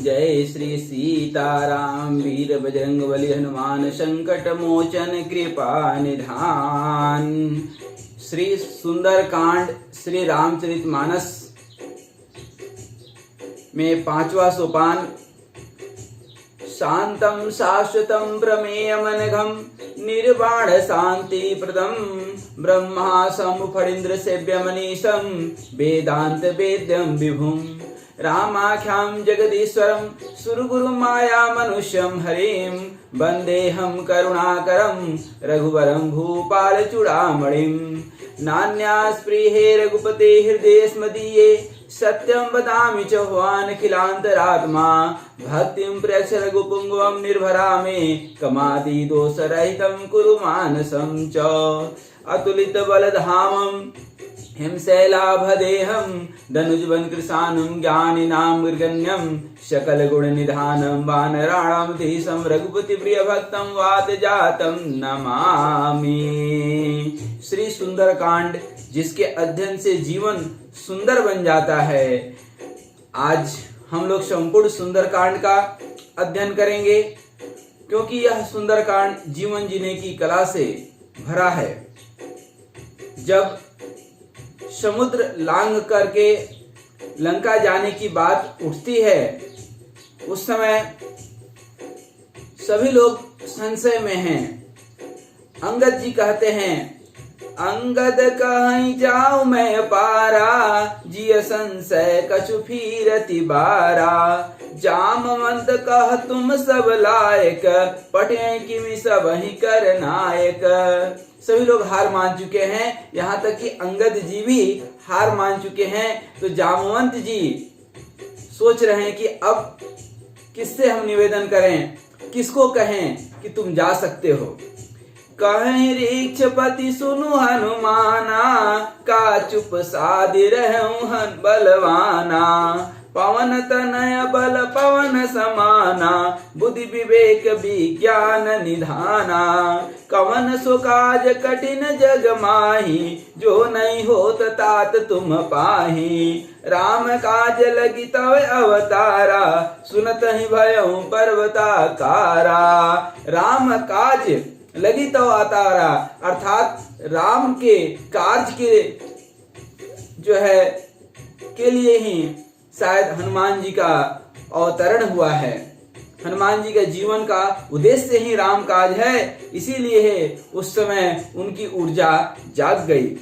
जय श्री सीताराम वीर बजरंग बली हनुमान संकट मोचन कृपा निधान। श्री सुंदरकांड श्री रामचरितमानस में पांचवा सोपान। शांतं शाश्वतं प्रमेयमनघं निर्वाण शांति प्रदं ब्रह्मा समुफणीन्द्र सेव्यमनीशं वेदांत वेद्यं विभुं रामाख्यां जगदीश्वरं सुरगुरु माया मनुष्यं हरिं वन्देऽहं करुणाकरं रघुवरं भूपाल चूड़ामणिं। नान्यास्पृहे रघुपते हृदये स्मदीये सत्यं वदामि च भवानखिलान्तरात्मा भक्तिं प्रेक्ष रघुपुङ्गवं निर्भरा मे कमाति दोषरहितं कुरु मानसं च। अतुलित बलधामं हिमशैलाभदेहं धनुजवनकृशानं ज्ञानिनां मृगण्यं सकलगुणनिधानं वानराणां धीशं रघुपतिप्रियभक्तं वातजातं नमामि। श्री सुंदरकांड जिसके अध्ययन से जीवन सुंदर बन जाता है। आज हम लोग संपूर्ण सुंदरकांड का अध्ययन करेंगे क्योंकि यह सुंदरकांड जीवन जीने की कला से भरा है। जब समुद्र लांघ करके लंका जाने की बात उठती है उस समय सभी लोग संशय में हैं। अंगद जी कहते हैं, अंगद कहीं जाऊं मैं पारा जिय संशय कछु फिरति बारा। जामवंत कह तुम सब लायक पटे किमि सब ही कर नायक। सभी लोग हार मान चुके हैं, यहाँ तक कि अंगद जी भी हार मान चुके हैं। तो जामवंत जी सोच रहे हैं कि अब किससे हम निवेदन करें, किसको कहें कि तुम जा सकते हो। कहीं रीक्षपति सुनु हनुमाना का चुप साधि रहूं हन बलवाना। पवन तनय बल पवन समाना बुद्धि विवेक विज्ञान निधाना। कवन सो काज कठिन जग माही जो नहीं होत तात तुम पाही। राम काज लगी तव अवतारा सुनत ही भयउ पर्वताकारा। राम काज लगी तो अवतारा अर्थात राम के कार्य के के लिए ही शायद हनुमान जी का अवतरण हुआ है। हनुमान जी के जीवन का उद्देश्य ही राम काज है, इसीलिए उस समय उनकी ऊर्जा जाग गई।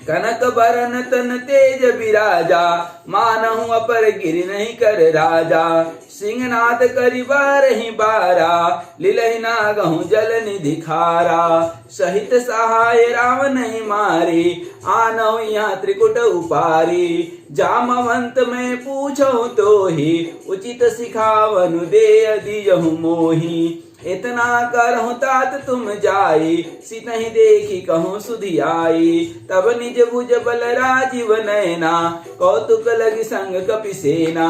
कनक बरन तन तेज विराजा मानहु अपर गिरि नहीं कर राजा। सिंहनाद करि बारहि बारा लीलहि नागहु जल निधि खारा। सहित सहाय राम नहीं मारी आनहु यहाँ त्रिकुट उपारी। जामवंत में पूछो तो ही उचित सिखावनु दे दियहु मोही। इतना करहु तात तुम जाई सीतहि देखी कहूँ सुधि आई। तब निज भुज बल राजीव नयना कौतुक लगी संग कपिसेना।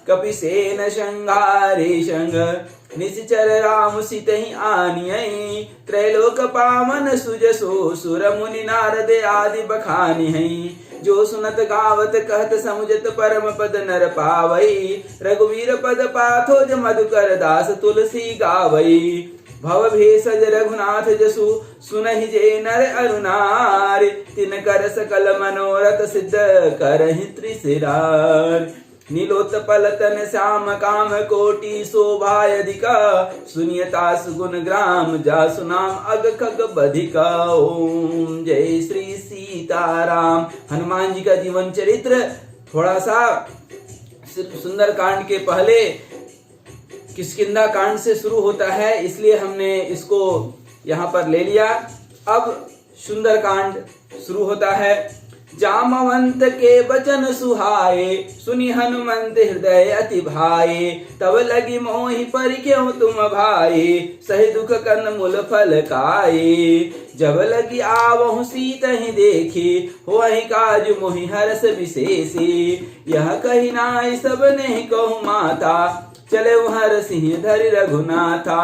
कपिसेन संघारे संग निश्चर राम सितहि आनियहि। त्रैलोक पावन सुजसो सुर मुनि नारद आदि बखानियहि। जो सुनत गावत कहत समुझत परम पद नर पावई। रघुवीर पद पाथोज मधुकर दास तुलसी गावई। भव भेषज रघुनाथ जसु सुनहि जे नर अरुनार। तिनकर सकल मनोरथ सिद्ध करहि त्रिशिरार। नीलोत्पल तन श्याम काम कोटि शोभायधिका। सुनियता सुगुण ग्राम जासु नाम अग खग बधिका। ओम जय श्री सीताराम। हनुमान जी का जीवन चरित्र थोड़ा सा सुंदर कांड के पहले किष्किंधा कांड से शुरू होता है, इसलिए हमने इसको यहाँ पर ले लिया। अब सुंदर कांड शुरू होता है। जामवंत के बचन सुहाए सुनि हनुमंत हृदय अति भाए। तब लगी मोहि पर क्यों तुम भाई सही दुख कन मूल फल खाए। जब लगी आवहु सीतहि देखी होहि काज मोहि हर्ष विशेषी। यह कही नाई सब नहीं कहु माता चले हर सिंह धरि रघुनाथा।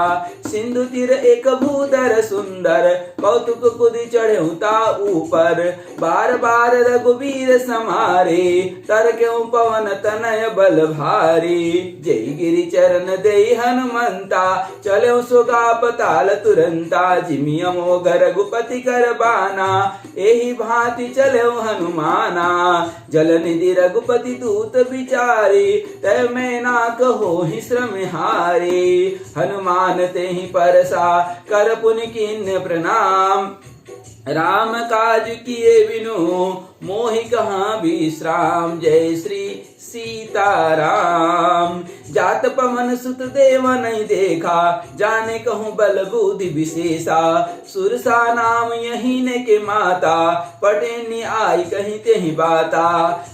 सिंधु तीर एक भूधर सुंदर, कौतुक कुदि चढ़े ता ऊपर। बार बार रघुवीर समारे, तर क्यों पवन तनय बल भारी। जय गिरि चरण देई हनुमंता, चलो सुगा पताल तुरंता। जिमि अमोघ रघुपति कर बाना, एहि भांति चलो हनुमाना। जल निधि रघुपति दूत बिचारे, तय मैं ना कहो श्रम हारे। हनुमान तेहि परसा, कर पुनि कीन्य प्रणाम। राम काज किए बिनु, मोहि कहाँ विश्राम। जय श्री सीताराम। जात पवन सुत देव नहीं देखा, जाने कहूँ बल बुद्धि विशेषा। सुरसा नाम यही ने के माता, पटेनी आई कहीं तेहि बाता।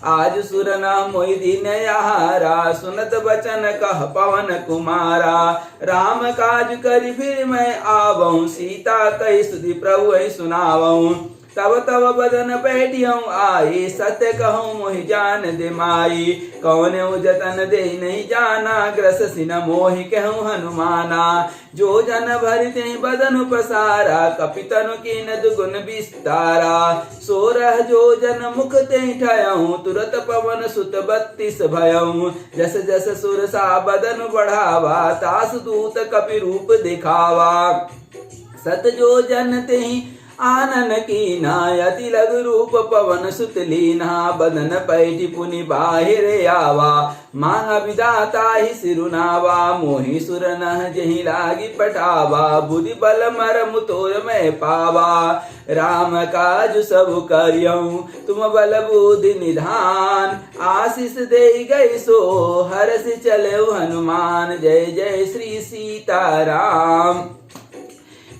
आज सुर नाम मोहि दिन आहारा, सुनत बचन कह पवन कुमारा। राम काज करि फिर मैं आवऊँ, सीता कही सुधि प्रभु सुनावऊँ। तब तब बदन बैठियऊँ आए, सत्य कहूँ मोहि जान दे माई। कौन जतन दे नहीं जाना, ग्रस सिन मोहि कहूँ हनुमाना। जो जन भरि ते बदन पसारा, कपितनु कीन दुगुन विस्तारा। सोरह जो जन मुख ते ठयऊँ, तुरत पवन सुत 32 भयऊँ। जस जस सुरसा बदन बढ़ावा, तास दूत कपि रूप दिखावा। सत जो जन तेहि आनन कीना, अति लघु रूप पवन सुत लीना। बदन पैठि पुनि बाहिर आवा, मांग विधाता ही सिरुनावा। मोहि सुर नह जहि लागी पटावा, बुद्धि बल मरम तोर मैं पावा। राम काज सब करियऊँ, तुम बल बुद्धि निधान। आशीष दे गई सो, हर्ष चले हनुमान। जय जय श्री सीताराम।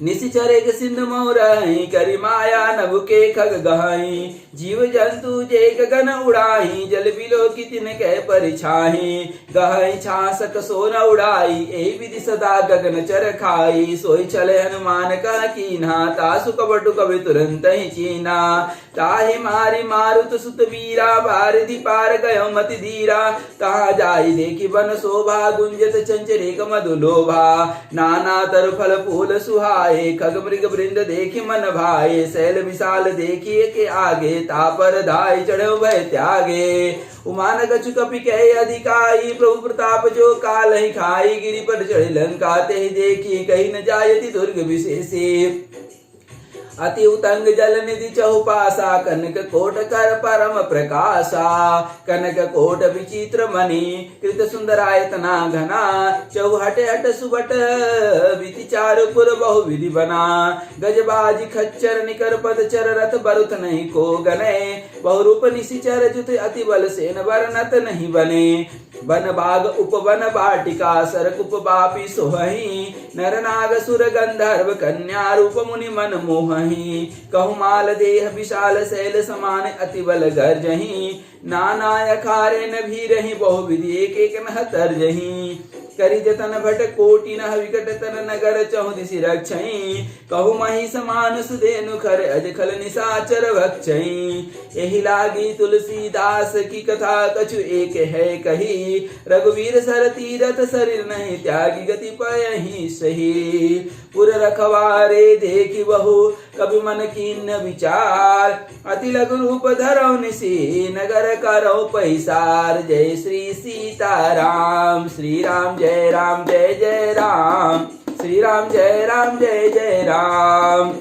निशिचर एक सिंधु मोरही, करि माया नभ के खग गहाई। जीव जंतु जे गगन उड़ाई, जल बिलो की तिनके परिछाही। गहाई छासक सो न उड़ाई, एहि विधि सदा गगन चर खाई। सोई चले हनुमान कह कीन्हा, तासु कबटु कवि तुरंत ही चीना। ताहि मारी मारुत सुत वीरा, बारिधि पार गयो मति धीरा। तहाँ जाई देखी बन शोभा, गुंजत चंचरेक मधु लोभा। नाना तर फल फूल सुहाए, खग मृग वृंद देखी मन भाए। शैल विशाल देखिए के आगे, तापर धाय चढ़ो भय त्यागे। उमान गचु कपि कहे अधिकाई, प्रभु प्रताप जो काल ही खाई। गिरि पर चढ़े लंका, तेहि देखी कही न जायति दुर्ग विशेषे। अति उतंग जल निधि चहुपासा, कनक कोट कर परम प्रकाशा। कनक कोट विचित्र मणि, कृत सुंदरायतना घना। चौहट हट सुबट विधि चारुपुर बहु विधि बना। गजबाजी खच्चर निकर पद चर, रथ बरुथ नहीं को गने। बहुरूप निशिचर जुत, अति बल सेन वर्णत नहीं बने। बन बाग उपवन बाटिका, सरक उपबापी सोहही। नर नाग सुर गंधर्व कन्या, रूप मुनि मन मोहही। कहु माल देह विशाल शैल समान, अति बल गर्जही। नाना अखारे न भीरहि, बहु विधि एक एक नह तरजही। करि जतन भट कोटि नह, विकट तन नगर चहु दिशि रक्षई। कहु मही समान सुधेनु खर, अज खल निशाचर भक्षई। एहि लागी तुलसीदास की कथा, कछु एक है कही। रघुवीर सर तीरथ शरीर नहीं, त्यागी गति पयहि सही। पुर रखवारे देखी बहु, कभी मन कीन विचार। अति लघु रूप धरौ निसी, नगर करौ पैसार। जय श्री सीताराम। श्री राम जय राम जय जय राम। श्री राम जय राम जय जय राम।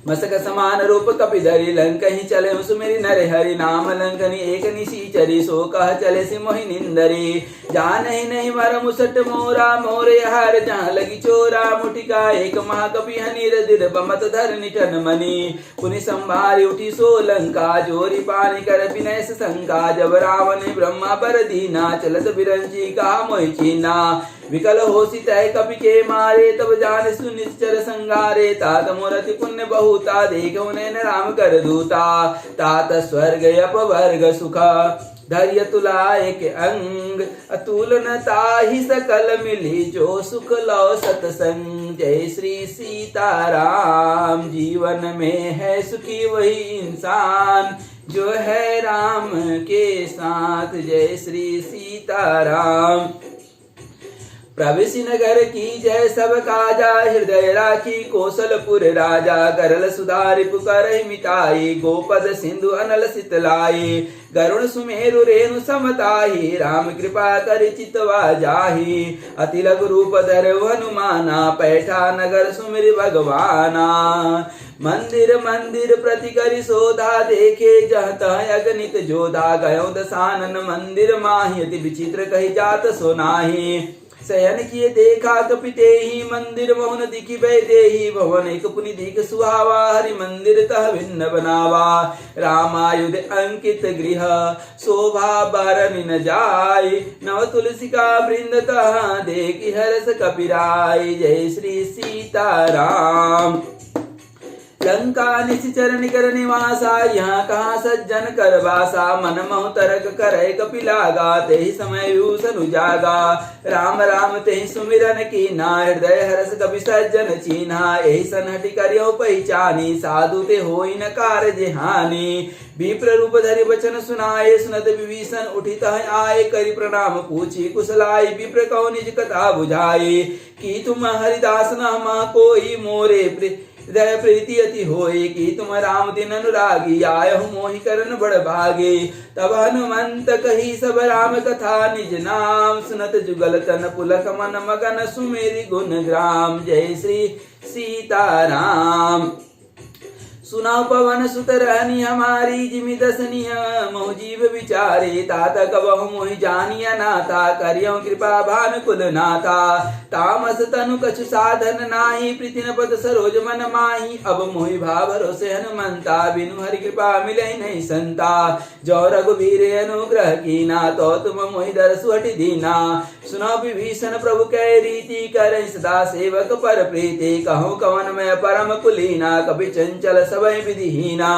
मसक समान रूप कपिधरि, लंकहि चले सुमिरि नर हरि। नाम लंकनि एक निशिचरी, सो कह चले सि मोहि निंदरी। जानहि नहीं मर मुसट मोरा, मोरे हार जहाँ लगी चोरा। मुटिका एक महाकपि हनि, रदिर बमत धर निठन मनि। पुनि संभारी उठी सो लंका, जोरी पानी कर विनय शंका। जब रावण ब्रह्मा बर दीना, चलत बिरंची कहा मोहि चीना। विकल होसी तय कपि के मारे, तब जान सुनिश्चर संगारे। तात मोरति पुण्य बहुता, देखो नैन राम कर दूता। तात स्वर्ग अपवर्ग सुखा, धैर्य तुला एक अंग। अतुलन ताहि सकल मिली, जो सुख लो सतसंग। जय श्री सीताराम। जीवन में है सुखी वही इंसान, जो है राम के साथ। जय श्री सीताराम। प्रवेशी नगर की जय सब काजा, हृदय राखी कौशलपुर राजा। करल सुधारि पुकार मिताई, गोपद सिंधु अनल सितलाई। गरुण सुमेरु रेणु समताही, राम कृपा कर चितवा जाही। अति लघु रूप धरऊ हनुमाना, पैठा नगर सुमिर भगवाना। मंदिर मंदिर प्रति करि शोधा, देखे जह तह अगणित जोधा। गयो दसानन मंदिर माही, अति विचित्र कही जात सोनाही। शयन किए देखा कपिते ही, मंदिर मोहन दिखि भय देही। भवन एक पुनि दिख सुहावा, हरि मंदिर तह भिन्न बनावा। रामायुध अंकित गृह, शोभा बरनि न जाय। नव तुलसी का वृंद तह, देखि हर्ष कपिराय। जय श्री सीताराम। लंका निश्चर निकर निवासा, यहाँ कहाँ सज्जन कर वासा। मन महु तरक करे कपिलागा, तेहि समय विभूषण उजागा। राम राम तेहि सुमिरन कीना, हृदय हर्ष कपि सज्जन चीन्हा। एहि सन हठि करियो पहिचानी, साधु ते होई न कारज हानि। विप्र रूप धरि वचन सुनाए, सुनत विभीषण उठि तह आए। करि प्रणाम पूछी कुशलाई, विप्र कहो निज कथा बुझाई। कि तुम हरिदास न मह कोई, मोरे हृदय प्रीति अति होए। कि तुम राम दिन अनुरागी, आयहु मोहि करन बड़ भागे। तब हनुमंत कही सब राम कथा, निज नाम सुनत जुगल तन पुलक मन। मगन सुमेरि गुण ग्राम। जय श्री सीताराम। सुनाओ पवन सुत रहनी हमारी, जिमि दसनिय मोह जीव विचारे। तात कबहु मोहि जानिया नाथा, करियो कृपा भानु कुल नाथा। तामस तनु कछु साधन नाही, प्रीति न पद सरोज मन माही। अब मोहि भाव भरोसे हनुमंता, बिनु हरि कृपा मिलै नहीं संता। जो रघुवीर अनुग्रह कीना, तो तुम मोहि दरसु हटि दीना। सुनो विभीषण प्रभु कै रीति, करहि सदा सेवक पर प्रीति। कहूँ कवन मैं परम कुलीना, कपि चंचल सबहि विधिहीना।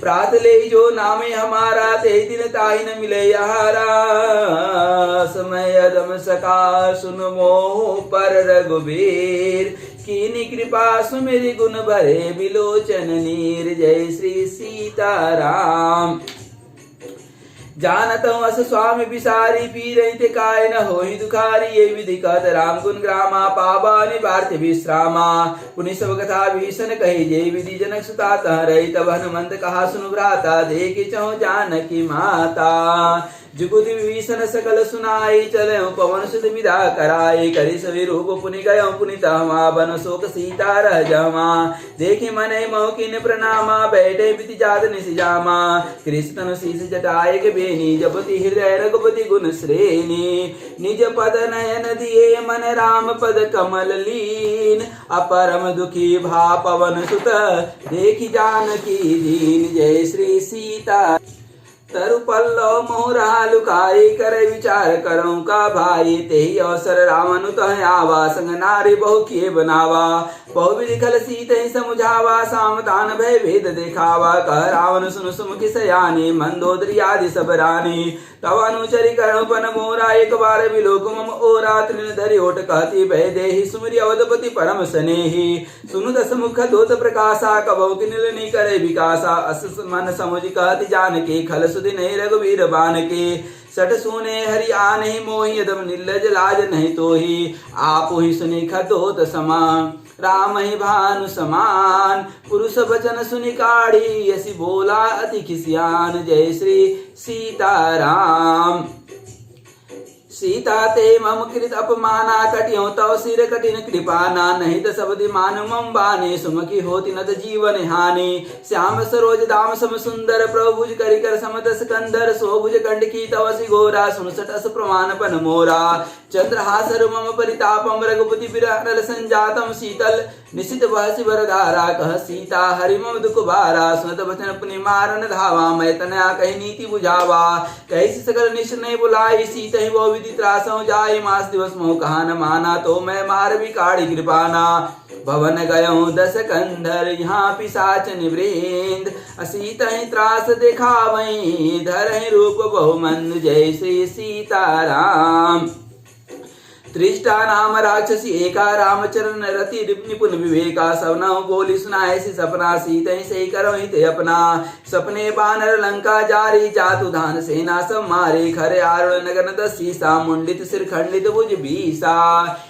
प्रात ले जो नामे हमारा, ते दिन ताहि न मिले आहारा। समय अदम सका सुन मोह पर रघुबीर, कीनी कृपा सुमिरि गुण भरे बिलोचन नीर। जय श्री सीताराम। जानत अस स्वामी बिसारी, पीरहि ते काय न होहि दुखारी। ये विधि कहत राम गुण ग्रामा, पावा निवार्थ विश्रामा। पुनि सब कथा भीषण कही, जे विधि जनक सुता तह रही। तब हनुमंत कहा सुनु भ्राता, देखे चहु जानकी माता। जुगुति विभीषण सकल सुनाई, चले पवन सुत विदा कराई। करि सभी रूप पुनि गयो पुनि तहवा, बन शोक सीता रह जमा। देखि मनै मोह किन प्रणामा, बैठे बिति जात निसि जामा। कृष्ण शीस जटाए के बेनी, जपति हृदय रघुपति गुण श्रेणी। निज पद नयन दिए, मन राम पद कमल लीन। अपरम दुखी भा पवन सुत, देखि जानकी दीन। जय श्री सीता। तरु पल्लव मोहरा लुकाई, करे विचार करूं का भाई। तेहि अवसर रावण तह आवा, संग नारी बहु किए बनावा। बहु विधि खल सीतहि समुझावा, सामदान भय भेद देखावा। कह रावण सुन सुमुखि सयानी, मंदोदरी आदि सब रानी। तब अनुचरी करणपन मोरा, एक बार बिलोक मम ओरा। तृण धरि ओट कहती भय देहि, सुमिरि अवधपति परम स्नेही। सुनु दस मुख दोत प्रकाशा, कबहु किनिल नि करे विकासा। अस मन समुझ कहति जानकी, खल सुधि नहीं रघुवीर बान के। सट सुने हरि आने मोहि, यदम निर्लज लाज नहीं तोहि। आपु ही सुनि खदोत समान, राम ही भानु समान। पुरुष वचन सुनि काढ़ी, यसी बोला अति खिसियान। जय श्री सीताराम। सीता ते मम कृत अपमाना, कटियो तव सिर कठिन कृपाना। नहीं त सबदि मानु मम बाने, सुमखी होति नत जीवन हानि। श्याम सरोज दाम सम सुंदर, प्रभु भुज करि कर समतस कंदर। सो भुज कंडकी तव सि गोरा, सुनसट अस प्रमाण पन मोरा। चंद्रहासर मम परितापम, रघुपति बिरहल संजातम। शीतल निशित बहसि वरधारा, कह सीता हरि मम दुख भारा। सुनत वचन पुनि मारन धावा, मैं तनया कही नीति बुझावा। कैसी सकल निश्चय बुलाई, सीतहि वो विधि त्रासौ जाय। मास दिवस मोह कहा न माना, तो मैं मार बिकाड़ी कृपाना। भवन गयो दस कंधर, यहाँ पिशाच निवृंद। असीतहि त्रास देखावई, धरहि रूप बहुमंद। जय श्री सीताराम। त्रिष्टा नाम राक्षसी एका रामचरण रति निपुण विवेका सवना बोली सुनाए सी सपना सीत से करो हित अपना सपने बानर लंका जारी जातु धान सेना सब मारे खरे आरुण नगर दसी सा मुंडित सिर खंडित भुज बीसा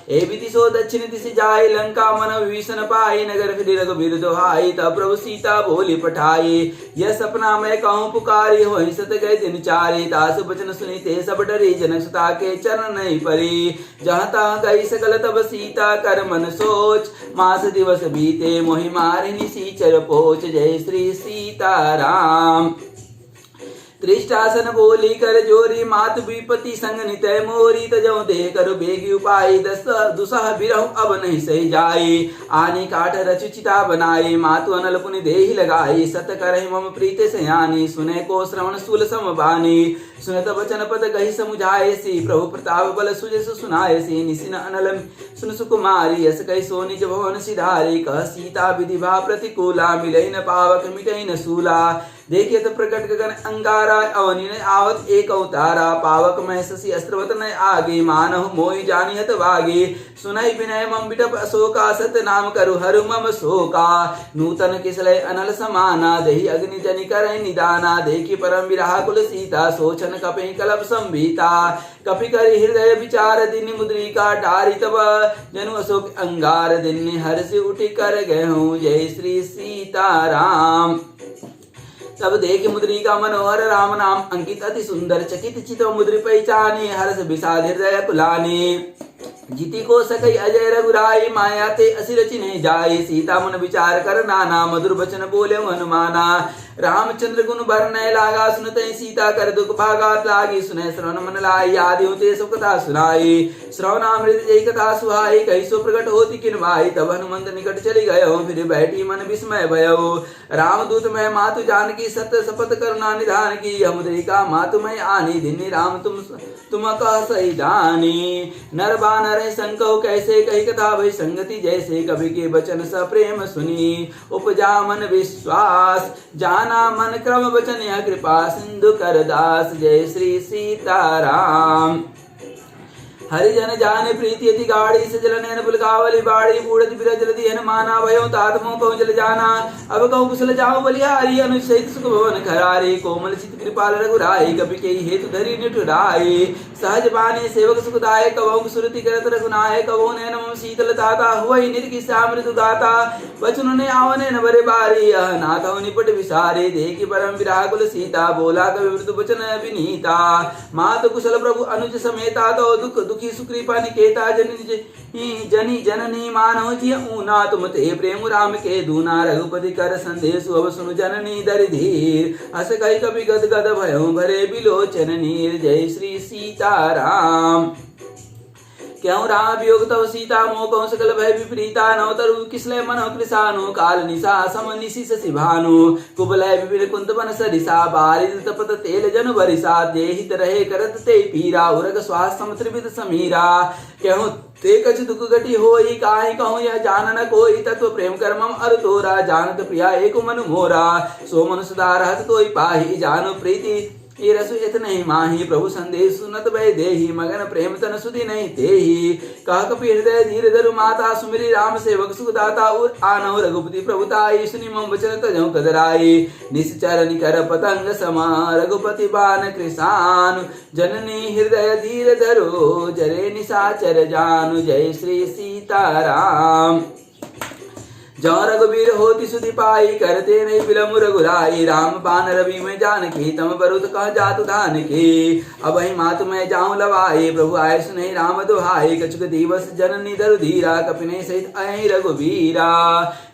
ए विधि सो दक्षिण दिशि जाए लंका मन विभीषण पाई नगर फिर रघुबीर दोहाई तब प्रभु सीता बोली पठाई यह सपना मैं कहूँ पुकारी हो सत गए दिन चारे तासु बचन सुनी ते सब डरी जनक सुता के चरण नहीं परी जहाँ तहाँ गई सकल तब सीता कर मन सोच मास दिवस बीते मोहि मारिनी सीचर पोच जय श्री सीताराम त्रिष्टासन बोली कर जोरी मातु विपति संग नितय मोरी तजौ दे कर बेगी उपाय दुसह बिरहु अब नहीं सही जाई आनी काठ रचुचिता बनाई मातु अनल पुनि देहि लगाई सत करहि मम प्रीते सयानी सुने को श्रवण सूल सम बानी सुनत वचन पद कहि समुझाए सी प्रभु प्रताप बल सुजस सुनाए सी निसिन अनल सुन सुकुमारी यस कहि सो निज भवन सिधारी कह सीता विधि भा प्रतिकूला मिलई न पावक मिटई न सूला देखिए तो प्रकट गगन अंगारा अवनि ने आवत एक अवतारा पावक मह शशि अस्त्रवत न आगे मानहु मोहि जानी हत वागे सुनई विनय मम बिटप अशोका सत नाम करु हरु मम शोका नूतन किसलय अनल समाना दही अग्नि जनि करहि निदाना देखी परम विरहा कुल सीता सोचन कपि कलप संभीता कपि करि हृदय विचार दिन मुद्रिका डारी तब जनु अशोक अंगार दिन हर्ष उठि कर गहूँ जय श्री सीताराम तब देख मुद्रिका मनोहर राम नाम अंकित अति सुंदर चकित चित मुद्रि पहचानी हर्ष विषाद हृदय कुलानी जीति को सकई अजय रघुराई माया ते असिर चिन्ह जाई सीता मन विचार कर नाना मधुर वचन बोले हनुमाना रामचंद्र गुण बरनय लागा सुनते सीता कर दुख भागात लागी सुने श्रवण मन लाई आदि होते सब कथा सुनाई श्रवणामृत जय कथा सुहाई कही सो प्रकट होती किन भाई तब हनुमंत निकट चली गयो फिर बैठी मन विस्मय भयो रामदूत मैं मातु जानकी सत्य शपथ करुणा निधान की मुद्रिका मातु मैं आनी दिनी राम तुम कह सही जानी नर बानर संकहो कैसे कही कथा भई संगति जैसे कवि के वचन स प्रेम सुनी उपजा मन विश्वास जाना मन क्रम वचन या कृपा सिंधु कर दास जय श्री सीताराम हरिजन जाने प्रीति अति गाड़ी सजल नैन पुलकावली बाड़ी बूढ़ बिरज जलदी हनुमाना भयो तात मोह कहूँ जल जाना अब कहूँ कुशल जाओ बलिहारी अनुसहित सुख भवन खरारी कोमल चित कृपाल रघुराई कपि के हेतु धरि निठुराई सहज बानी सेवक सुखदाय कवौ सुरति करत रघुनाय कवौ नैन मम शीतल ताता हुई निर्किसा मृदु गाता वचन ने आवने न बरे बारी नाथ निपट विसारे देखि परम विराकुल सीता बोला कवि मृदु वचन विनीता मात कुशल प्रभु अनुज समेता तो दुख दुखी सुकृपा निकेता जनी जननी मानव जी ऊना तुम ते प्रेम राम के दूना रघुपति कर संदेश अब सुनु जननी दरि धीर अस कही कवि गद गद भयो भरे बिलोचन नीर जय श्री सीताराम क्यों राम वियोग तव सीता मोह कहूँ सकल भय विपरीता नवतरु किसले मन कृषानु काल निशा सम निशि शशि भानु कुबलय विपिन कुंत बन सरिसा बारिद तपत तेल जन बरिसा देहित रहे करत ते पीरा उरग स्वास सम त्रिविध समीरा क्यों ते कछ दुख घटी होई काहि कहूँ यह जान न कोई तत्व प्रेम कर्मम अर तोरा जानत प्रिया एक मन मोरा सो मन सुधारहत तोई पाहि जानु प्रीति ये रसु इत नहीं माही प्रभु संदेश सुनत भय देही मगन प्रेम तन सुधि नहीं तेही कह कपि हृदय धीर धरु माता सुमिरी राम सेवक सुखदाता उर आनव रघुपति प्रभुताई सुनि मम वचन तजौ कदराई निश्चर निकर पतंग समा रघुपति बान कृषानु जननी हृदय धीर धरो जरे निशाचर जानु जय श्री सीताराम जौ रघुबीर होति सुधि पाई करते नहीं विलम रघुराई राम बान रवि में जानकी तम बरुत कह जातु धान की अब ही मातु मैं जाऊं लवाई प्रभु आय सुनहि राम दुहाई कछुक दिवस जननी दरु धीरा कपिने सहित अहि रघुबीरा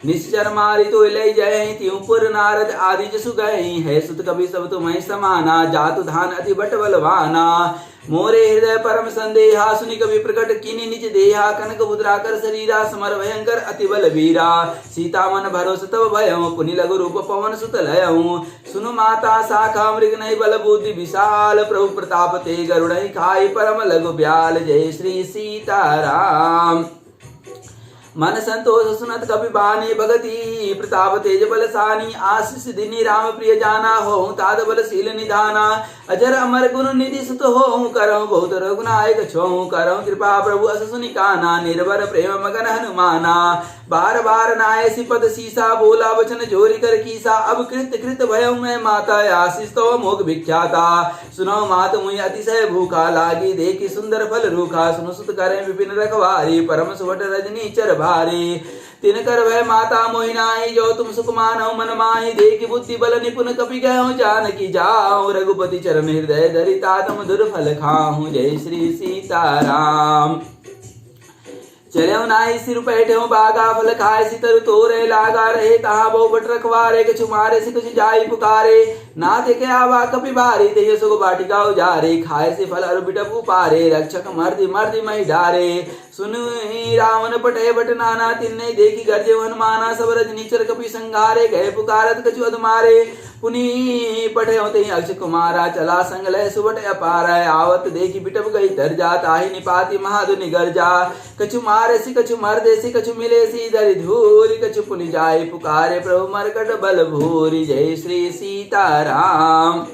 निश्चर मारी तो ले जय त्यों पुर नारद आदि जसु गए है सुत कवि सब तुम्हें समाना जातु धान अति बट बलवाना मोरे हृदय परम संदेहा सुनि कवि प्रकट किनि निज देहा कनक मुद्रा कर शरीरा समर भयंकर अति बल वीरा सीता मन भरोस तब भयउ पुनि लघु रूप पवन सुत लयउ सुनु माता शाखा मृग नहीं बल बुद्धि विशाल प्रभु प्रताप ते गरुड़ खाई परम लघु ब्याल जय श्री सीताराम मन संतोष सुनत कपि बानी भगति प्रताप तेज बलसानी आशीष दिनी राम प्रिय जाना हो ताद बलशील निधाना अजर अमर गुण निधि सुत हो करहु बहुत रघुनायक छो करहु कृपा प्रभु अस सुनि काना निर्भर प्रेम मगन हनुमाना बार बार नाय सिपद सीसा बोला वचन जोरी कर कीसा अब कृत कृत भयउ मैं माता आशीष तो मोग विख्याता सुनो मात मुहि अतिशय भूखा लागी देखी सुंदर फल रूखा सुनु सुत करे विपिन रखवारी परम सुवट रजनी चर भारी तिन कर भय माता मोहिनाई जो तुम सुख मानौ मन माहि देखी बुद्धि बल निपुण कपि गयो जानकी जाओ रघुपति चरण हृदय धरिता तम दुर्फल खाहु जय श्री सीताराम। चलो नाई सिर बैठे बागा फल खाए सितर तोरे लागा रहे तहा बहु बट रखवारे कछु मारे से कुछ जाई पुकारे ना देखे आवा कपि बारी ते सुख बाटिका उजारे खाए से फल अरु बिटप उपारे रक्षक मर्दी मर्दी मही डारे सुन रावण पटे बट नाना तिन्ने देखी गर्जे हनुमाना सब रजनीचर कपि संघारे गए पुकारत कछु अधमारे पुनि पठे होते अक्षय कुमारा चला संग लय सुबट अपार आवत देखी बिटप गई तर जा ताहि निपाति महादुनि गर्जा कछु मारे सी कछु मर्दे सी कछु मिले सी धरि धूरी कछु पुनि जाय पुकारे प्रभु मरकट बल भूरी जय श्री सीताराम।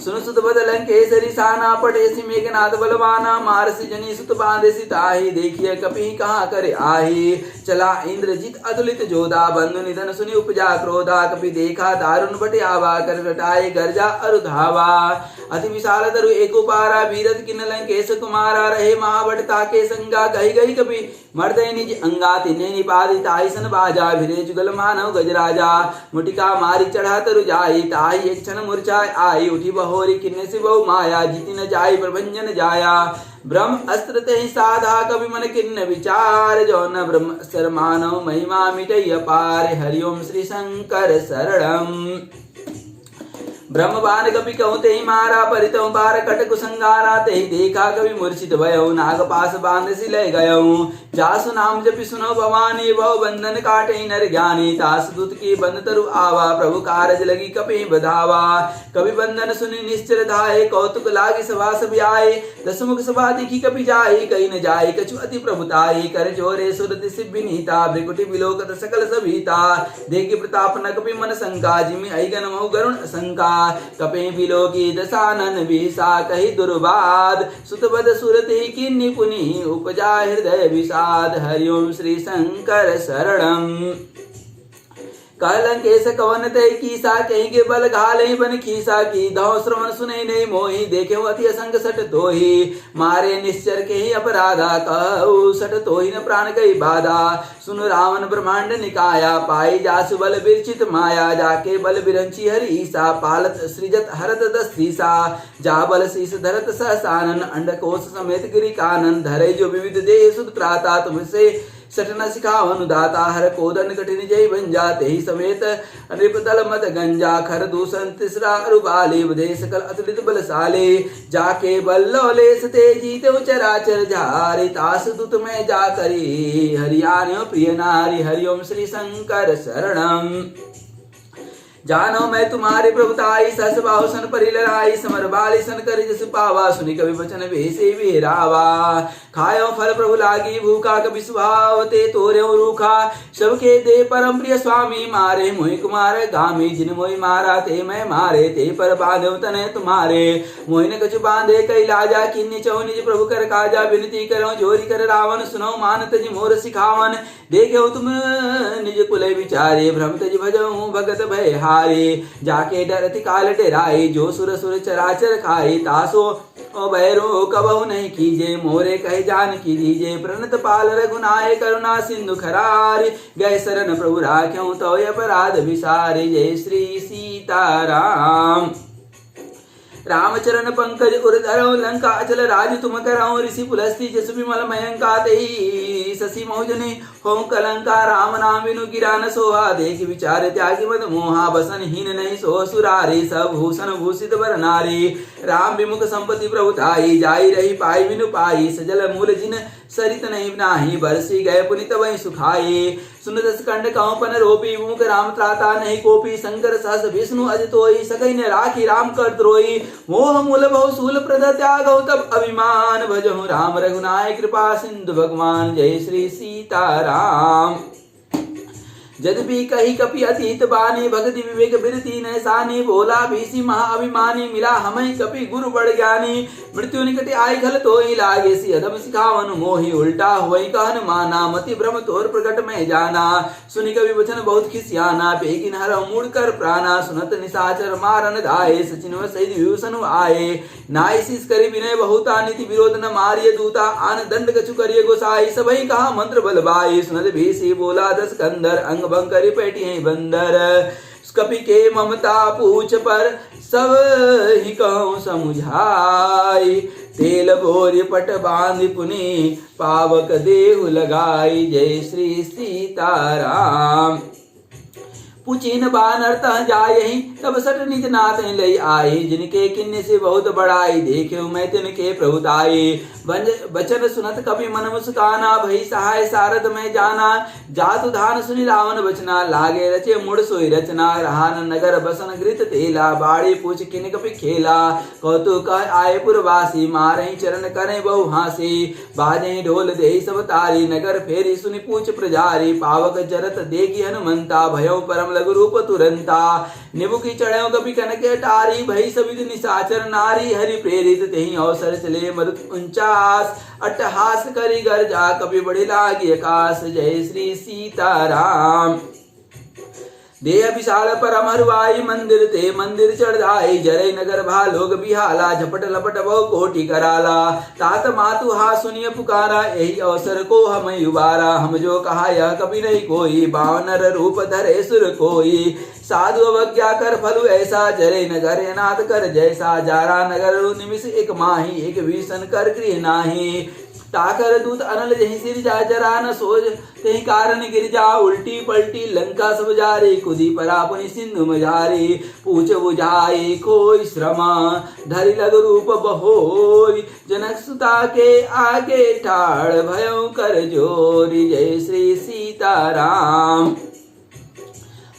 सुन सुत बदलं केसरी साना पटेसी मेघनाथ बलवाना मारसी जनी सुत बांधेसी ताही देखिए कपि कहाँ करे आही चला इंद्रजित अतुलित जोधा बंधु निधन सुनि उपजा क्रोधा कपि देखा दारुण बटे आवा कर रटाए गर्जा अरुधावा अति विशाल तरु एको पारा वीरत किन लंकेश कुमारा रहे महाबटता के संगा कही गई कपि मर्दय निज अंगा तिने निपादी ताही सन बाजा भिरे जुगल मानव गजराजा मुटिका मारी चढ़ा तरु जाई ताही एक क्षण मूर्छाय आई उठी बहोरी किन्ने से बहु माया जीति न जाई प्रभंजन जाया ब्रह्म अस्त्र ते साधा कवि मन किन्न विचार जो न ब्रह्म अस्त्र मानव महिमा मिटई अपार हरिओम श्री शंकर शरणम। ब्रह्मबान कपि कहूँ ते मारा परितौ बार कट कुसंगारा ते देखा कवि मूर्छित भयउ नाग पास बांध सी ले गयउ जासु नाम जपि सुनो भवानी बहु बंधन काटे नर ज्ञानी तास दूत की बंद तरु आवा प्रभु कारज लगी कपि बधावा कवि बंधन सुनि निश्चर धाये कौतुक लागी सभा सब आए दसमुख सभा दिखी कपि जाई कहीं न जाई कछु अति प्रभुताई कर जोरे सुरति सिबिनीता भृकुटि विलोकत सकल सभीता देखी प्रताप न कपि मन शंका जिमि ऐगन महु गरुण शंका कपि बिलोकी दशानन विषा कही दुर्बाद सुतबद सुरति किन्नि पुनि उपजा हृदय विषाद हरिओम श्री शंकर शरणम। कहलंकेश कवन ते कीसा कहीं के बल घाले बन खीसा की धौ श्रवण सुने नहीं मोही देखे अति असंग सट तोही मारे निश्चर के ही अपराधा कहु सट तोही न प्राण गई बाधा सुन रावण ब्रह्मांड निकाया पाई जासु बल विरचित माया जाके बल बिरंची हरि ईसा पालत सृजत हरत दस्तीसा जा बल शीस धरत सहसानन अंडकोश समेत गिरि कानन धरे जो विविध देह सुध प्राता तुमसे सटना सिखावन दाता हर कोदन कठिन जय बन जाते ही समेत नृपतल मत गंजा खर दूषण तिसरा रुबाले बधे सकल अतुलित बलशाले जाके बल्लोले सते जीते चराचर झारे तास दुत में जा करी हरियाणो प्रिय नारी हरिओम श्री शंकर शरणम। जानो मैं तुम्हारे प्रभुताई सस बाहु सन परिलराई समर बाली सन कर जस पावा सुनि कवि वचन भेसे विरावा खायो फल प्रभु लागी भूखा कवि स्वभाव ते तोर्यो रूखा सबके दे परम प्रिय स्वामी मारे मोहि कुमार गामी जिन मोहि मारा ते मैं मारे ते पर बांधो तने तुम्हारे मोहि न कछु बांधे कई लाजा किन्नी चौ निज प्रभु कर काजा विनती करो जोरी कर रावण सुनो मान तज मोर सिखावन देखो तुम निज कुल विचारे भ्रम तज भजऊ भगत भय हारे जाके डरति काल डेराई जो सुर सुर चराचर खाई तासो ओ बैरो कबहु नहीं कीजे मोरे कहे जान की दीजे प्रणत पाल रघुनाय करुणा सिंधु खरारी गए शरण प्रभु राख्यों तो अपराध विसारे जय श्री सीताराम। रामचरण पंकज उर्धरो लंका अचल राज तुम करौ ऋषि पुलस्ती जस विमल मयंका तेहि शशि मौजने हों कलंका राम नाम विनु गिरा न सोहा देख विचार त्यागी मद मोहा बसन हीन नहीं सो सुरारे सब भूषण भूषित वर नारी राम विमुख संपत्ति प्रभुताई जाई रही पाई विनु पाई सजल मूल जिन सरित नहीं नाही बरसी गए पुनित वही सुखाए। सुन दस कंड कहूँ पन रोपी मुख राम त्राता नहीं कोपी। शंकर सहस विष्णु अजितोई सकई ने राखी राम कर द्रोही। मोह मूल बहु सूल प्रद त्यागौ तब अभिमान भजहु राम रघुनाय कृपा सिंधु भगवान। जय श्री सीताराम। यद्यपि कही कपि अतीत बानी भक्ति विवेक बिरती नैसानी। बोला भीसी महाअभिमानी मिला हमें कपि गुरु बड़ ज्ञानी। मृत्यु निकट आई खल तो ही लागे सी अधम सिखावन मोही। उल्टा हुई कहन माना मति भ्रम तोर प्रकट में जाना। सुनि कवि वचन बहुत खिसियाना पेकिन हर मूड कर प्राणा। सुनत निशाचर मारन धाये सचिन सहित विभूषण आए। नाई शीस करी विनय बहुता नीति विरोध न मारिय दूता। आन दंड कछु करिय गोसाई सबही कहा मंत्र बल बाई। सुनत भीसी बोला दस कंदर अंग भंग करी पैठी बंदर। कपि के ममता पूछ पर सब ही कहूँ समुझाई। तेल बोरी पट बांध पुनि पावक देहु लगाई। जय श्री सीताराम। पुचिन बानर तह जायहि तब सट निज नाथ लई आए। जिनके किन्ने से बहुत बड़ाई देखे मैं तिनके प्रभुताई। बचन सुनत कपि मन मुस्काना भई सहाय सारद में जाना। जातु धान सुनि रावण बचना लागे रचे मुड़ सोई रचना। रहान नगर बसन घृत तेला बाड़ी पूछ किन कपि खेला। कौतुक आए पुरवासी मारहि चरण करे बहु हासी। बाजे ढोल देहि सब तारी नगर फेरी सुनि पूछ प्रजारी। पावक जरत देखी हनुमंता भयो परम लघु रूप तुरंता। निबुकी चढ़ो कपि कनक टारी भई सविद निशाचर नारी। हरि प्रेरित तेहि अवसर चले मरुत उंचास। अट्टहास करी गर्जा कपि बढ़ि लागी आकाश। जय श्री सीताराम। देह विशाल परम हरुआई मंदिर ते मंदिर चढ़ाई। जरे नगर भालोग बिहाला झपट लपट बहु कोटि कराला। तात मातु हा सुनिय पुकारा यही अवसर को हम युबारा। हम जो कहा यह कभी नहीं कोई बावनर रूप धरे सुर कोई। साधु अवज्ञा कर फलु ऐसा जरे नगर नाथ कर जैसा। जारा नगर निमिष एक माही एक भीषण कर गृह नाही। ताकर दूत अनल जही सिर जा जरा न सोज तेहि कारण गिर जा। उल्टी पलटी लंका सब जारी कुदी परा पुनि सिंधु मझारी। पूछ बुझाई कोई श्रमा धरि लग रूप बहोरी। जनक सुता के आगे ठाड़ भयो कर जोरी। जय श्री सीताराम।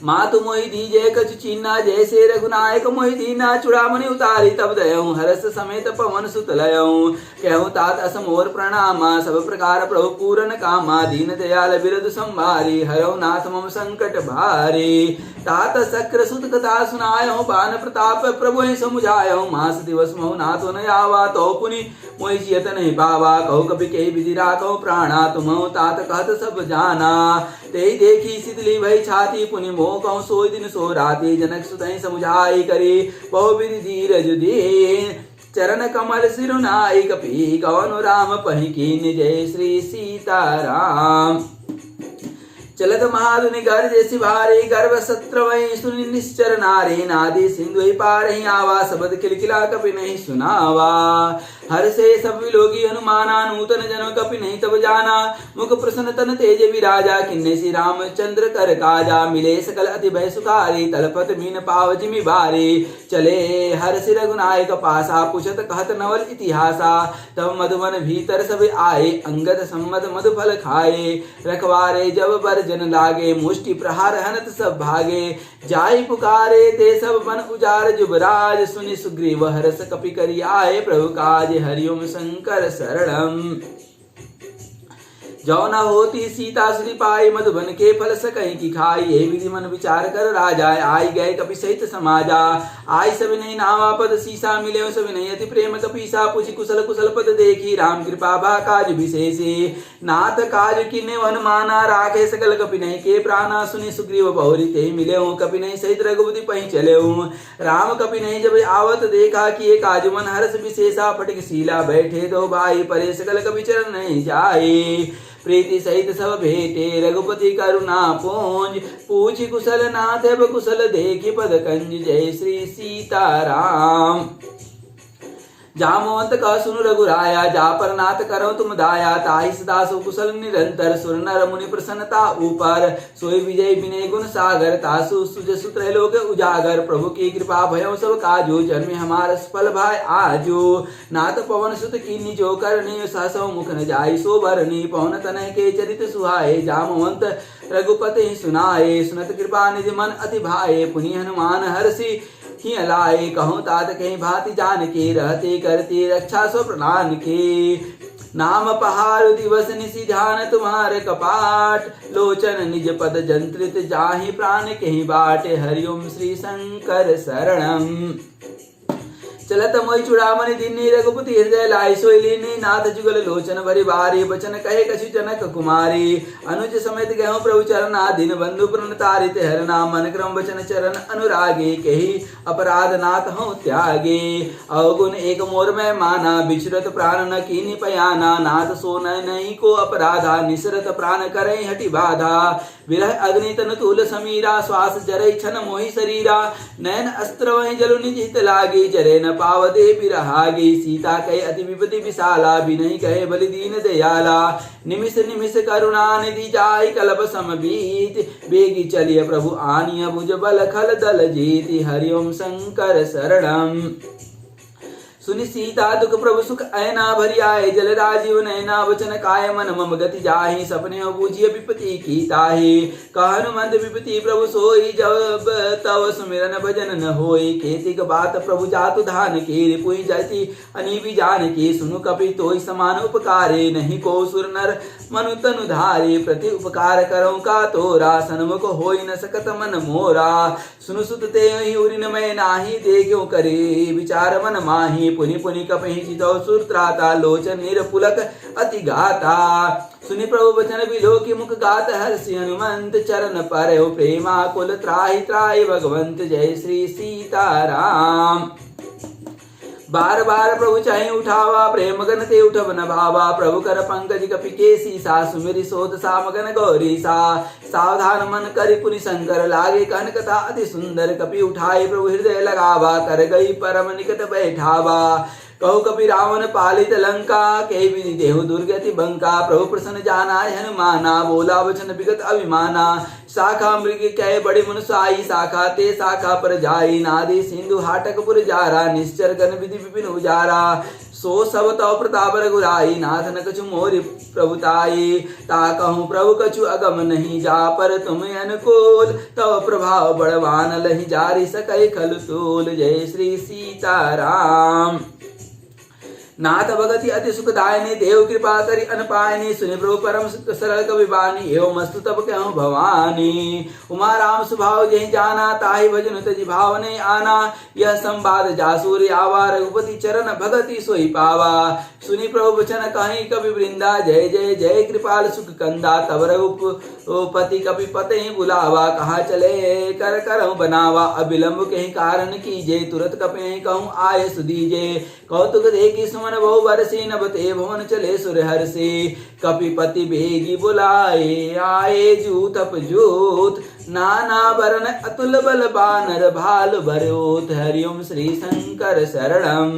मातु मोहि दीजे कछु चीना जैसे रघुनायक मोहि दीना। चूड़ामणि उतारी तब दयऊ हरस समेत पवन सुत लयऊ। कहूँ तात असमोर प्रणामा सब प्रकार प्रभु पूरन कामा। दीन दयाल बिरद संभारी हरऊ नाथ मम संकट भारी। तात शक्र सुत कथा सुनायो बान प्रताप प्रभु समुझायो। मास दिवस महु नाथो न आवा तो पुनि मोहि जियत नहीं पावा। कहु कपि के विधि राखो प्राणा तुमहु तात कहत सब जाना। तेहि देखी शीतली भई छाती पुनि मोह कहूँ सोई दिन सो राती। जनक सुतहि समुझाई करी बहु विधि धीरज दीन। चरण कमल सिरुनाई कपि कवनु राम पहि कीन। जय श्री सीताराम। चलत महाधुनि गर्ज सिभारी गर्भ सत्र वही सुनि निश्चर नारी। नादी सिंधु पार ही आवा शब्द खिलखिला कपि नहीं सुनावा। हर से सब विलोकी हनुमाना नूतन जन्म कपि नहीं तब जाना। मुख प्रसन्न तन तेज विराजा किन्ने श्री रामचंद्र कर काजा। मिले सकल अति भय सुखारी तलपत मीन पाव जिमि बारी। चले हर सिर रघुनायक पासा पुछत कहत नवल इतिहासा। तब मधुवन भीतर सब आए अंगद सम्मत मधु फल खाए। रखवारे जब बर जन लागे मुष्टि प्रहार हनत सब भागे। जाई पुकारे ते सब बन उजार जुबराज। सुनि सुग्रीव हरस कपि करि आए प्रभु काज। हरिओम शंकर शरणम। जो न होती सीता सुधि पाई मधुबन के फल सकहि की खाई। ये विधि मन विचार कर राजा आई गए कपि सहित समाजा। आई सब नहीं नावा पद सीसा मिले सब नहीं अति प्रेम कपीसा। पूछी कुशल कुशल पद देखी राम कृपा भा काज विशेषी। नाथ काज किन्ने वन माना राखे सकल कपि नहीं के प्राणा। सुनि सुग्रीव बहुरी ते मिले कपि नहीं सहित रघुपति पहि चले। राम कपि नहीं जब आवत देखा कि काज मन हर्ष विशेषा। फटिक शीला बैठे दो भाई परे सकल कपि चरण नहीं जाए। प्रीति सहित सब भेटे रघुपति करुणा पूंज। पूछी कुशल नाथ कुशल देखी पद कंज। जय श्री सीताराम। जामवंत कह सुनु रघुराया, जा पर नाथ करो तुम दाया। ताहि सदा सो कुशल निरंतर, सुर नर मुनि प्रसन्नता ऊपर। सोई विजय विनय गुण सागर, तासु सुजसु त्रैलोक उजागर। प्रभु की कृपा भयो सब काजू, जन्मे हमार सफल भाई आजू। नाथ पवन सुत कीन्ही जो करनी, सहसो मुख न जाई सो बरनी। पवन तनय के चरित सुहाए, जामवंत रघुपति सुनाए। सुनत कृपा निधि मन अति भाए, पुनि हनुमान हर्षि ही लाए। कहूँ तात कहीं भांति जान के, रहते करते रक्षा सो प्रणान के। नाम पहाड़ दिवस निशि ध्यान तुम्हारे कपाट, लोचन निज पद जंत्रित जाहि प्राण कहीं बाट। हरिओम श्री शंकर शरणम। चलत मोहि चूड़ामणि दीन्ही, रघुपति हृदय लाइ सोई लीन्ही। नाथ जुगल लोचन भरि बारी, बचन कहे कछु जनक कुमारी। अनुज समेत गयो प्रभु चरण, दीन बंधु प्रण तारित हरना। मन क्रम वचन चरण अनुरागे, कही अपराध नाथ हूँ त्यागे। अवगुण एक मोर में माना, बिछरत प्राण न कीन्ही पयाना। नाथ सो नहीं को अपराधा, निसरत प्राण करई हटि बाधा। विरह अग्नि तन तूल समीरा, श्वास जरई छन मोहि शरीरा। नयन अस्त्र वही जलु निज हित लागी, जरे न पावदे बिरहागी। सीता कहे अति विपति विशाला, बिनहि कहे बलि दीन दयाला। निमिष निमिष करुणा निधि, जाय कल्प सम बीत। बेगी चलिए प्रभु आनिय, भुज बल खल दल जीति। हरिओम शंकर शरणम। सुनि सीता दुख प्रभु सुख ऐना, भरी आए जल राजीव नैना। वचन काय मन मम गति जाहि, सपने बूझिय विपति की ताहि। कहनु मंद विपति प्रभु सोई, जब तव सुमिरन भजन न होई। केतिक बात प्रभु जातु धान की, रिपुहि जाति अनीबी जान की। सुनु कपि तोई समान उपकारे, नहीं को सुर नर मनु तनु धारे। प्रति उपकार करऊँ का तोरा, सन्मुख होई न सकत मन मोरा। सुनु सुत ते उरिन मैं नाही, देख्यो करे विचार मन माही। पुनि पुनि कपहि चितौ सुर त्राता, लोचन निरपुलक अति गाता। सुनि प्रभु वचन बिलोकी, मुख गात हर्षि हनुमंत। चरण पर प्रेमा कुल, त्राहि त्राहि भगवंत। जय श्री सीताराम। बार बार प्रभु चाहे उठावा, प्रेम गन ते उठब न भावा। प्रभु कर पंकज कपि केसी, सा सुमिरि सोत सामगन गौरी सा। सावधान मन करि पुनि शंकर, लागे कहन कथा अति सुंदर। कपि उठाई प्रभु हृदय लगावा, कर गई परम निकट बैठावा। कहु कपि रावण पालित लंका, के विधि देहु दुर्गति बंका। प्रभु प्रसन्न जाना हनुमाना, बोला वचन विगत अभिमाना। शाखा मृग कै बड़ी मनुसाई, शाखा ते शाखा पर जाई। नादी सिंधु हाटक पुर जारा, निश्चर गण विधि विपिन उजारा। सो सब तव प्रताप रघुराई, नाथ न कछु मोरि प्रभुताई। ता कहूँ प्रभु कछु अगम नहीं, जा पर तुम अनुकूल। तव प्रभाव बड़वान, लहि जारी सकै खल तूल। जय श्री सीताराम। नाथ भगति अति सुखदायिनी, देव कृपा करि अनपायनी। सुनि प्रभु परम सरल कवि बानी, एवं मस्तु तब कहूँ भवानी। उमा राम स्वभाव जहि जाना, ताहि भजन तजि भाव नहीं आना। यह संवाद जासूर आवा, रघुपति चरण भगति सोई पावा। सुनि प्रभु वचन कहीं कवि वृंदा, जय जय जय कृपाल सुख कंदा। तब रघुपति कपि पते बुलावा, कहाँ चले कर करहूँ बनावा। अविलंब कहीं कारण कीजे, तुरत कपि कहूँ आय सुदीजे। कौतुक देखी सुमन बहु बरसी, नभते भवन चले सुर हर्षि। कपिपति बेगी बुलाए, आए जूत अपजूत। नाना वरण अतुल बल, बानर भाल भरोत। हरिओम श्री शंकर शरणम।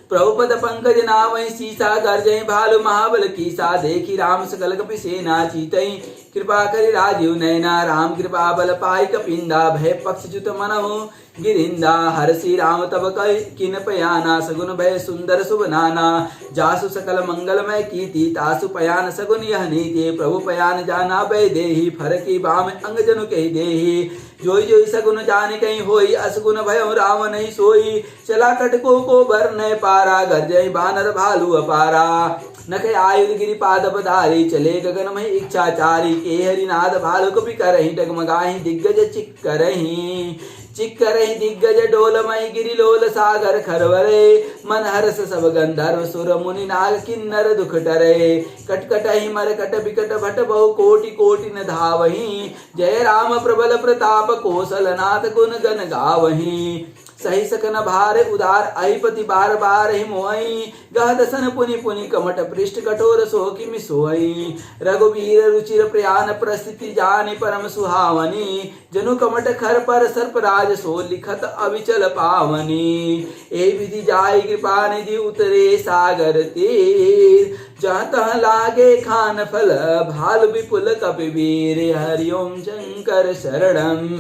प्रभुपद पंकज नावै, सीसा गर्जय भालु महाबल कीसा। देखी राम सकल कपि सेना, चीतई कृपा करि राजीव नैना। राम कृपा बल पाई कपिंदा, भय पक्ष जुत मनहु गिरिंदा। हर्षि राम तब किन पयाना, सगुन भय सुंदर शुभ नाना। जासु सकल मंगलमय कीति, तासु पयान सगुन यह नीति। प्रभु पयान जाना भय देहि, फरकी बाम अंग जनु कहि देहि। जोई जोई सगुन जाने कहीं होई, असगुन भय राम नहीं सोई। चला कटको को भर न पारा, गर्जय बानर भालू अपारा। नख आयुध गिरि पाद पधारी, चले गगन में इच्छाचारी। के हरिनाद भालु कपि करहि, डगमगाहि दिग्गज चिक करहि। चिक करहि दिग्गज डोलमय, गिरि लोल सागर खरवरे। मन हर्ष सब गंधर्व, सुर मुनि नाग किन्नर दुख डरे। कटकटहि मरकट बिकट भट, बहु कोटि कोटि न धावहि। जय राम प्रबल प्रताप, कौशल नाथ गुण गन गावहि। सही सकन भार उदार अहिपति बार बार ही मोई गह दसन पुनि पुनि कमट पृष्ठ कठोर सो किमि सोई रघुवीर रुचिर प्रयाण प्रस्थिति जानि परम सुहावनी जनु कमट खर पर सर्पराज सो लिखत अविचल पावनी ए विधि जाय कृपा निधि उतरे सागर तीर जहाँ तहाँ लागे खान फल भाल विपुल कपिवीर हरिओम शंकर शरणम।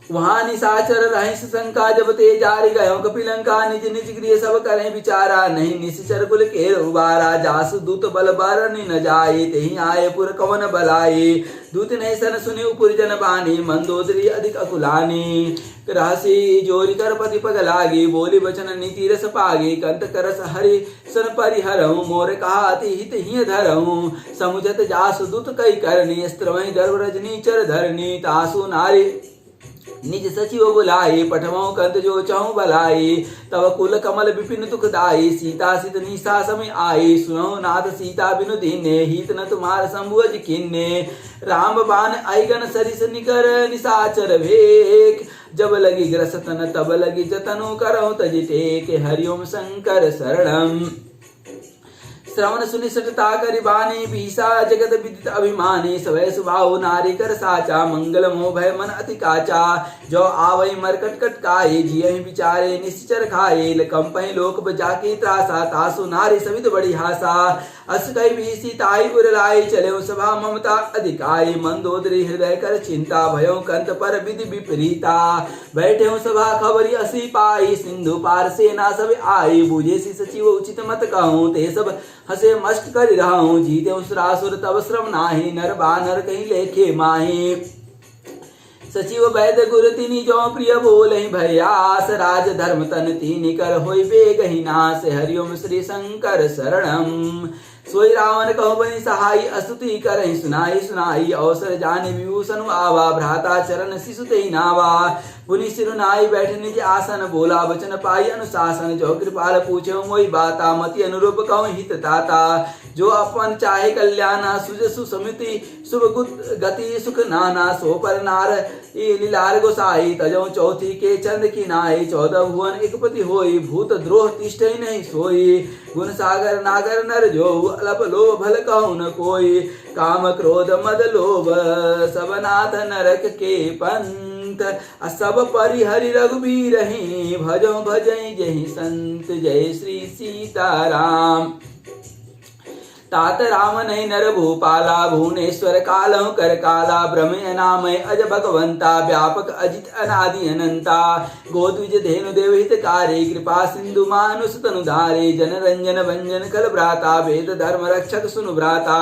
वहां निशाचर रहिस शंका जब ते जारी गयो कपिलंका निज निज गृह सब करें विचारा नहीं निश्चर कुल केर उबारा जासु दूत बल बरनि न जाए तेहि आए पुर कवन बलाए दूत नहीं सन सुनि उपुर जन बानी मंदोदरी अधिक अकुलानी रहसी जोरी कर पति पग लागी बोली वचन नीति रस पागी कंत करस हरि सन परिहरऊ मोर कहा अति हित हिय धरऊ समुझत जासु दूत कई करनी स्त्रवै गर्भ रजनी चर धरनी तासु नारी निज सचिव बुलाई पठमो कंत जो चहु बलाई तब कुल कमल विपिन दुखदाई सीता सित निशा समय आई सुनो नाथ सीता बिनु दीने हित न तुम्हार संभुज किन्ने राम बाण आइगन सरिस निकर निशाचर भेक जब लगी ग्रसतन तब लगी जतनु करहु तजि टेक हरिओम शंकर शरणम। श्रवण सुनि सटता करि बानी भीषा जगत विदित अभिमानी सवै सुभाव नारी कर साचा मंगल मोह भय मन अति काचा जो आवई मरकट कटकाए जियहि विचारे निश्चर खाए कंपहि लोक बजाकी त्रासा तासु नारी सवित बड़ी हासा अस कई भीसी ताई पुर लाई चले सभा ममता अधिकाई मंदोदरी हृदय कर चिंता भयो कंत पर विधि विपरीता बैठे सभा खबरी असी पाई सिंधु पार सेना सब आई बूझे सी सचिव उचित मत कहूँ ते सब हसे मस्त कर रहा जीते उसरासुर तब श्रम नाही नर बानर कहीं लेखे माही सचिव वैद गुरु तिनि जो प्रिय बोले भयास राज धर्म तन तीनि कर होई बेगहि नास हरिओम श्री शंकर शरणम। सोई रावण कहो बनि सहाई अस्तुति करहि सुनाई सुनाई अवसर जाने विभूषण आवा भ्राता चरण शिशु तेहि नावा पुनि सिरुनाई बैठ निज आसन बोला वचन पाई अनुशासन जो कृपाल पूछे मोई बाता मति अनुरूप कहूँ हित ताता जो अपन चाहे कल्याणा सुज सुसमिति शुभ गति सुख नाना सो पर नार लीलार गोसाई तजो चौथी के चंद की नाई 14 भुवन एकपति होई भूत द्रोह तिष्ठ नहीं सोई गुण सागर नागर नर जो अलप लोभ भल कहु न कोई काम क्रोध मद लोभ सब नाथ नरक के पंथ सब परिहरि रघुबीर ही भजो भजई जय संत जय श्री सीताराम। तात राम नहीं नर भूपाला भुवनेश्वर कालहु कर काला ब्रह्म नामय अज भगवंता व्यापक अजित अनादि अनंता गोद्विज धेनु देवहित कार्य कृपा सिंधु मानुष तनुधारे जन रंजन भंजन कल भ्राता वेद धर्म रक्षक सुनु भ्राता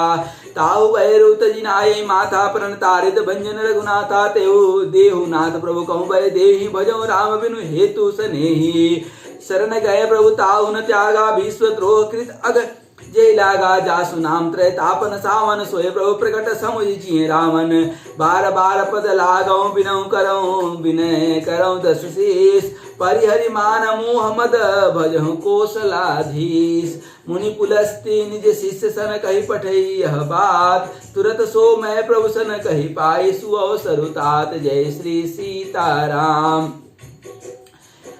ताऊ भैरव तजिनाय माथा प्रण तारित भंजन रघुनाथा तेहु देहु नाथ प्रभु कहूँ भय देहि भजो राम बिनु हेतु सनेहि शरण गए प्रभु ताऊ न त्यागा विश्व द्रोह कृत अग जय लागा जासु नाम त्रय तापन सावन सोय प्रभु प्रकट समुझ जिये रामन बार बार पद लागो बिनऊ करऊँ विनय करऊँ दस शीस परिहरि मान मोह मद भजहु कौशलाधीश मुनि पुलस्ती निज शिष्य सन कही पठई यह बात तुरत सो मैं प्रभु सन कही पाई सुअवसर तात जय श्री सीताराम।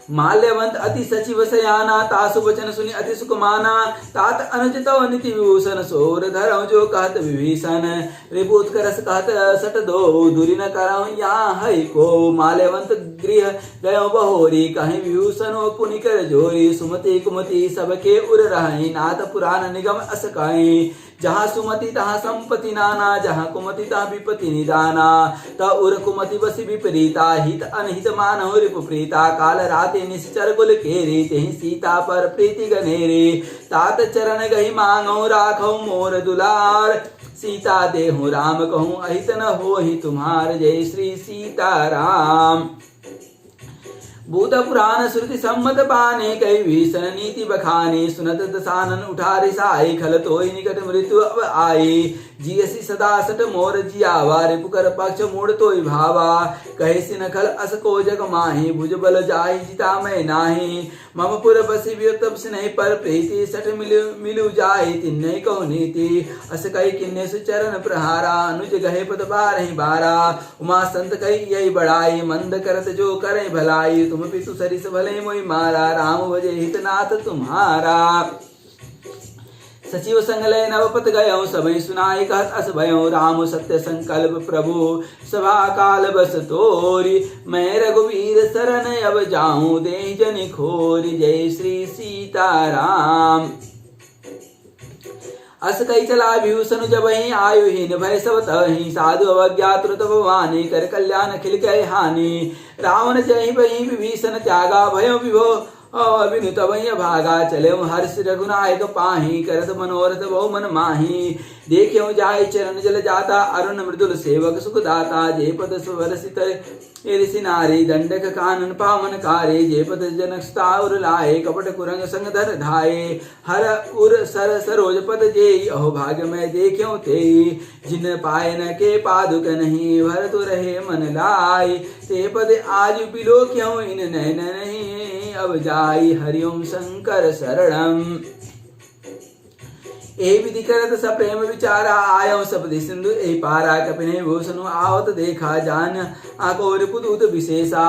माल्यवंत अति सचिव सयाना तासु वचन सुनि अति सुख माना तात अनुज तव नीति विभूषण सोर धरऊ जो कहत विभीषण रिपुत करस कहत सट दो दूरी न करऊँ यहाँ हई को माल्यवंत गृह गयो बहोरी कहीं विभूषण पुनि कर जोरी सुमति कुमति सबके उर रही नाथ पुराण निगम अस कहीं जहाँ सुमति तहाँ संपत्ति नाना जहाँ कुमति तहाँ विपत्ति निदाना त उर कुमति बसी विपरीता हित अनहित मानहु रिपु प्रीता काल राते निश्चर गुल केरी तेहि सीता पर प्रीति गनेरी तात चरण गही मांगो राखो मोर दुलार सीता देहु राम कहूँ अहित न हो ही तुम्हार जय श्री सीताराम। भूत पुराण श्रुति सम्मत पाने कई भीषण नीति बखाने सुनत दसानन उठा रिसाई खल तोई निकट मृत्यु अब आई जियसी सदा सट मोर जियावा रिपुकर पक्ष मूड तोई भावा कहे सिन खल अस को जग माही भुज बल जाहि जिता मैं नाही मम पुर बसी व्योतप स्नेह पर प्रीति सट मिलु जाहि तिन्ने कहो नीति अस कई किन्ने सुचरण प्रहारा अनुज गहे पद बारहि बारा उमा संत कई यही बड़ाई मंद करत जो करे भलाई तुम पितु सरिस भले मोई मारा राम भजे हितनाथ तुम्हारा सचिव संगलय नवपत गयो सबई सुनाई कहत अस भयो राम सत्य संकल्प प्रभु सभा काल बस तोरी मैं रघुवीर शरण अब जाऊं दे जन खोरी जय श्री सीताराम अस कई चला विभूषण जब ही आयुहीन भय सब तहि साधु अवज्ञा तुरत भवानी कर कल्याण खिल गए हानि रावण जय बही विभीषण त्यागा भयो विभो विनुत वही भागा चले हर्ष रघुनायक पाही करत मनोरथ बहु मन माही देख्यो जाय चरण जल जाता अरुण मृदुल सेवक सुख दाता जे पद सुवरसित ऋषि नारी दंडक कानन पावन कारे जे पद जनक स्ताउर लाए कपट कुरंग संग धर धाये हर उर सर सरोज पद जे अहो भाग्य में देख्यो ते जिन पाए न के पादुक नहीं भर तो रहे मन लाई ते पद आज बिलो क्यों इन नैन नहीं अब जाई हरिओम शंकर शरणम ए विधि करत सप्रेम विचारा आयो सपदि सिंधु ए पारा कपिने भूषण आवत देखा जान आकोर पुदूत विशेषा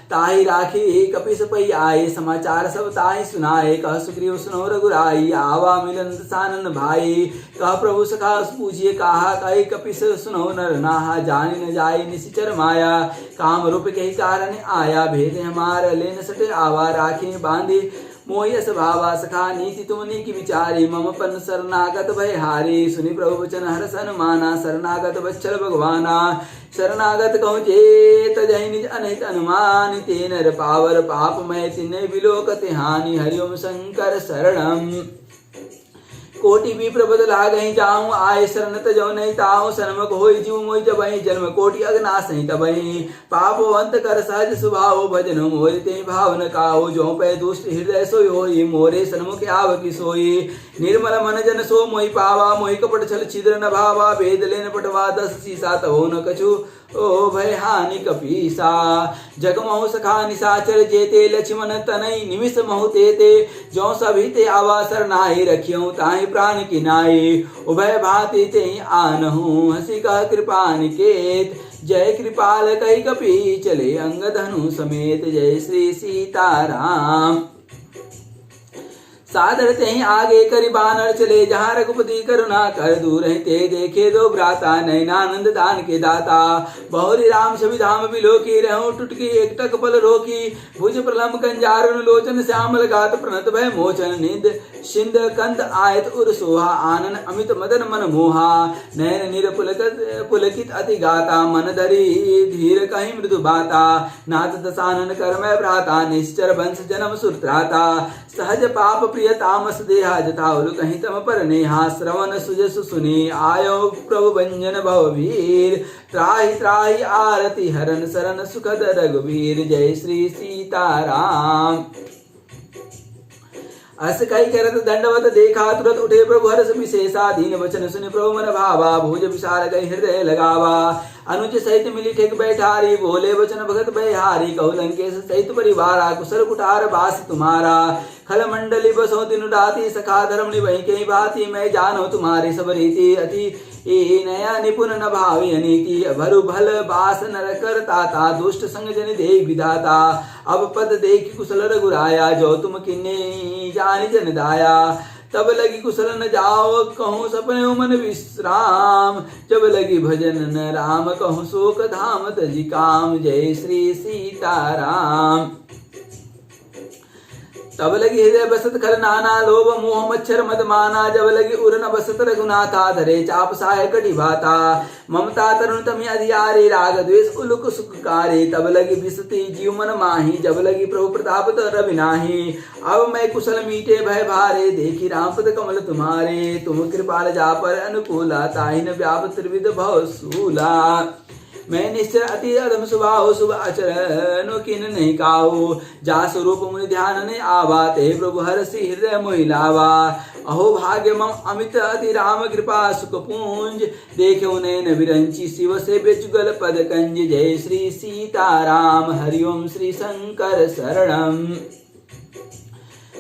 ताहि राखी कपिस पई आए समाचार सब ताहि सुनाए कह सुग्रीव सुनो रघुराई आवा मिलन सानन भाई कह प्रभु सखा पूछिए कहा कही कपिस सुनो नर नाहा जानी न जाई निशिचर माया काम रूप के कारण आया भेद हमार लेन सटे आवा राखी बांधी मोय स्वभावा सखा नीति तुमनी की विचारी मम पन शरणागत भय हारी सुनि प्रभु वचन हर सन माना शरणागत बच्चल भगवाना शरणागत कहूँ जे तजहि निज अनहित अनुमान ते नर पावर पाप मैं तिन्ने विलोकते हानि हरिओम शंकर शरणम कोटि भी प्रबद लागहि जाऊं आय शरण तजौ नहीं ताऊं सन्मुख होई जीव मोहि जबहि जन्म कोटि अगनाश नहीं तबहि पापवंत कर सहज स्वभाव भजन मोहि ते भावन काहु जो पै दुष्ट हृदय सोई होई मोरे सन्मुख आव की सोई निर्मल मन जन सो मोहि पावा मोहि कपट छल छिद्र न भावा भेद लेन पटवा 10 सीसा तहो न कछु ओ भय हानि कपीसा जगमहु सखा निशाचर जेते लक्ष्मण तनई निमिष महु तेते जो सभी ते आवा सरनाई रखियो ताहि प्राण की नाई उभय भांति ते आनहु हंसी कह कृपा निकेत जय कृपाल कही कपी चले अंग धनु समेत जय श्री सीताराम सादर ते आगे करी बानर चले जहाँ रघुपति करुणा कर दूर ते देखे दो भ्राता नैनानंद दान के दाता बहुरी राम सभी धाम बिलो की रहूं टुटकी एक टक पल रोकी भुज प्रलम कंजारुण लोचन श्यामल गात प्रणत भय मोचन निंद सिंध कंद आयत उर सोहा आनन अमित मदन मन मोहा नयन निर पुलकित अति गाता मन धरी धीर कहीं मृदु बाता नाथ दसानन कर मैं भ्राता निश्चर वंश जन्म सुत्राता सहज पाप प्रिय तामस देहा जताउल कहीं तम पर नेहा श्रवण सुजसु सुनी आयो प्रभु भंजन भववीर त्राहि त्राहि आरति हरन शरण सुखद रघुवीर जय श्री सीताराम अस कई करत दंडवत देखा तुरंत उठे प्रभु हर्ष विशेषा दीन वचन सुनि प्रभु मन भावा भुज विशाल गई हृदय लगावा अनुज सहित मिली ठेक बैठारी बोले वचन भगत बहारी कहु लंकेश सहित परिवारा कुशल कुठार बास तुम्हारा खल मंडली बसो दिन राति सखा धर्म निभई के भांति मैं जानो तुम्हारी सब रीति अति नया निपुण न भावी अनीति भरु भल बास नर करता ता दुष्ट संग जन दे विधाता अब पद देख कुशल रघुराया जो तुम किन्ने जानि जन दाया तब लगी कुशल न जाओ कहूँ सपने मन विश्राम जब लगी भजन न राम कहूँ शोक धाम तजी काम जय श्री सीताराम तब लगी हृदय बसत खल नाना लोभ मोह मच्छर मद माना जब लगी उर न बसत रघुनाथा धरे चाप साय कटी भाता ममता तरुण तमी अधियारे राग द्वेष उलुक सुखकारे तब लगी विसती जीव मन माही जब लगी प्रभु प्रताप रवि नाही अब मैं कुशल मीठे भय भारे देखी राम पद कमल तुम्हारे तुम कृपाल जा पर अनुकूला ताहि न व्याप त्रिविध भव सूला मैं निश्चय अति अधम स्वभाव शुभ आचरण किन नहीं काहू जा स्वरूप मुनि ध्यान ने आवा ते प्रभु हरसि हृदय मोहि लावा अहो भाग्य मम अमित अति राम कृपा सुख पूंज देखे नैन विरंची शिव से बेचुगल पद कंज जय श्री सीताराम हरिओम श्री शंकर शरणम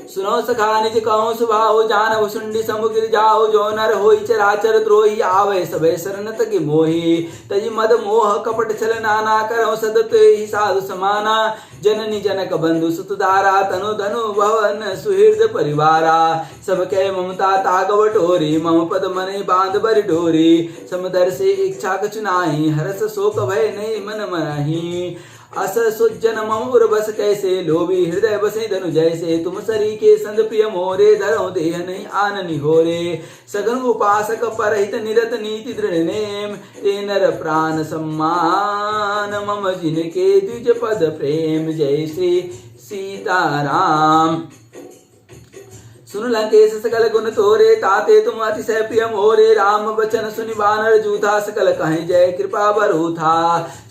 सुनो सखा निज कहो सुभाओ जान भुसुंडी समुगिर जाओ जो नर होई चराचर द्रोही आवे सबे शरणत के मोही तजी मद मोह कपट छल नाना करो सदत ही साधु समाना जननी जनक बंधु सुतदारा तनु धनु भवन सुहृद परिवारा सबके ममता तागव टोरी मम पद मने बांध बर डोरी समदर से इच्छा कछु नाही हरस शोक भय नहीं मन मनहि अस सुजन मम उर्वस कैसे लोभी हृदय बसे धनु जैसे तुम सरी के संग प्रिय मोरे धरो देह नहीं आननि होरे सघन उपासक परहित निरत नीति दृढ़ नेम ते नर प्राण सम्मान मम जिनके द्विज पद प्रेम जय श्री सीताराम सुन लंकेश सकल गुण तोरे ताते तुम अतिशय प्रिय मोरे राम बचन सुनि बानर जूथा सकल कहें जय कृपा बरु था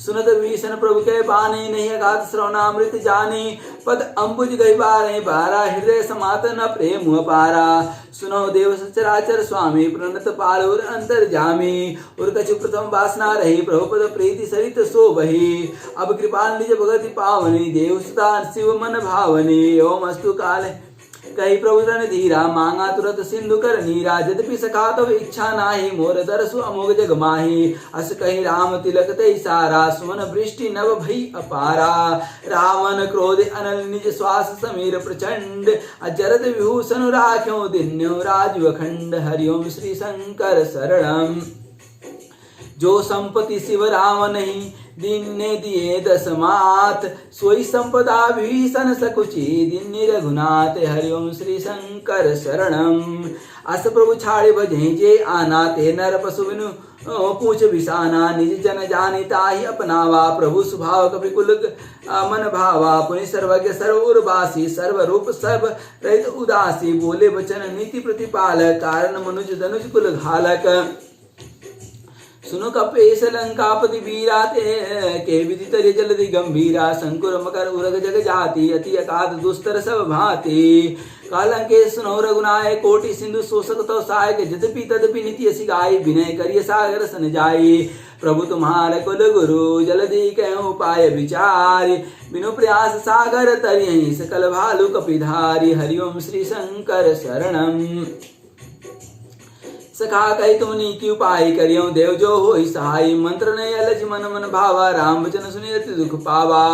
सुनत भीषण प्रभु के बानी नहीं अगाध श्रवणामृत जानी पद अम्बुज गई बारे बारा हृदय समातन प्रेम पारा सुनो देव सचराचर स्वामी प्रणत पालुर अंतर जामी और कछु प्रथम वासना रही प्रभु पद प्रीति सरित सो बही अब कृपाल निज भगति पावनी देव सुता शिव मन भावनी ओम अस्तु काल कही प्रभु धीरा मांगा तुरत सिंधु कर नीरा यद्यपि सखा तब इच्छा नाही मोर दरसु अमोघ जग माही अस कही राम तिलक ते सारा सुमन वृष्टि नव भई अपारा रावण क्रोध अनल निज श्वास समीर प्रचंड अजरत विभूषण राख्यो दिन्यो राजीव खंड हरिओम श्री शंकर शरणम जो संपत्ति शिव राम नहीं दिन ने दिए दसमात सोई संपदा भीषण सकुची दिन रघुनाथ हरिओम श्री शंकर शरणम अस प्रभु छाड़े भजे जे आना ते नर पशु बिनु पूछ बिसाना निज जन जानिता ही अपनावा प्रभु स्वभाव कपि कुल मन भावा पुनि सर्वज्ञ सर्व उर्वासी सर्व रूप सर्व रहित उदासी बोले वचन नीति प्रतिपालक कारण मनुज धनुज कुल घालक सुनो कपेश लंकापति वीरा के विदित जलधि गंभीरा शंकुर मकर उरग जग जाति अति अकात दुस्तर सब भांति कालंके सुनो रघुनाय कोटि सिंधु शोषक तो सहायक यद्यपि तदपि नीति असि गाय विनय करिय सागर सन जाई प्रभु तुम्हार कुल गुरु जलधि कहो उपाय विचार बिनु प्रयास सागर तरिहि सकल भालु कपिधारी हरिओम श्री शंकर शरणम सखा कही तुम नीति उपाय करियो देव जो हो सहाय मंत्र ने अलज मन मन भावा राम वचन सुनि अति दुख पावा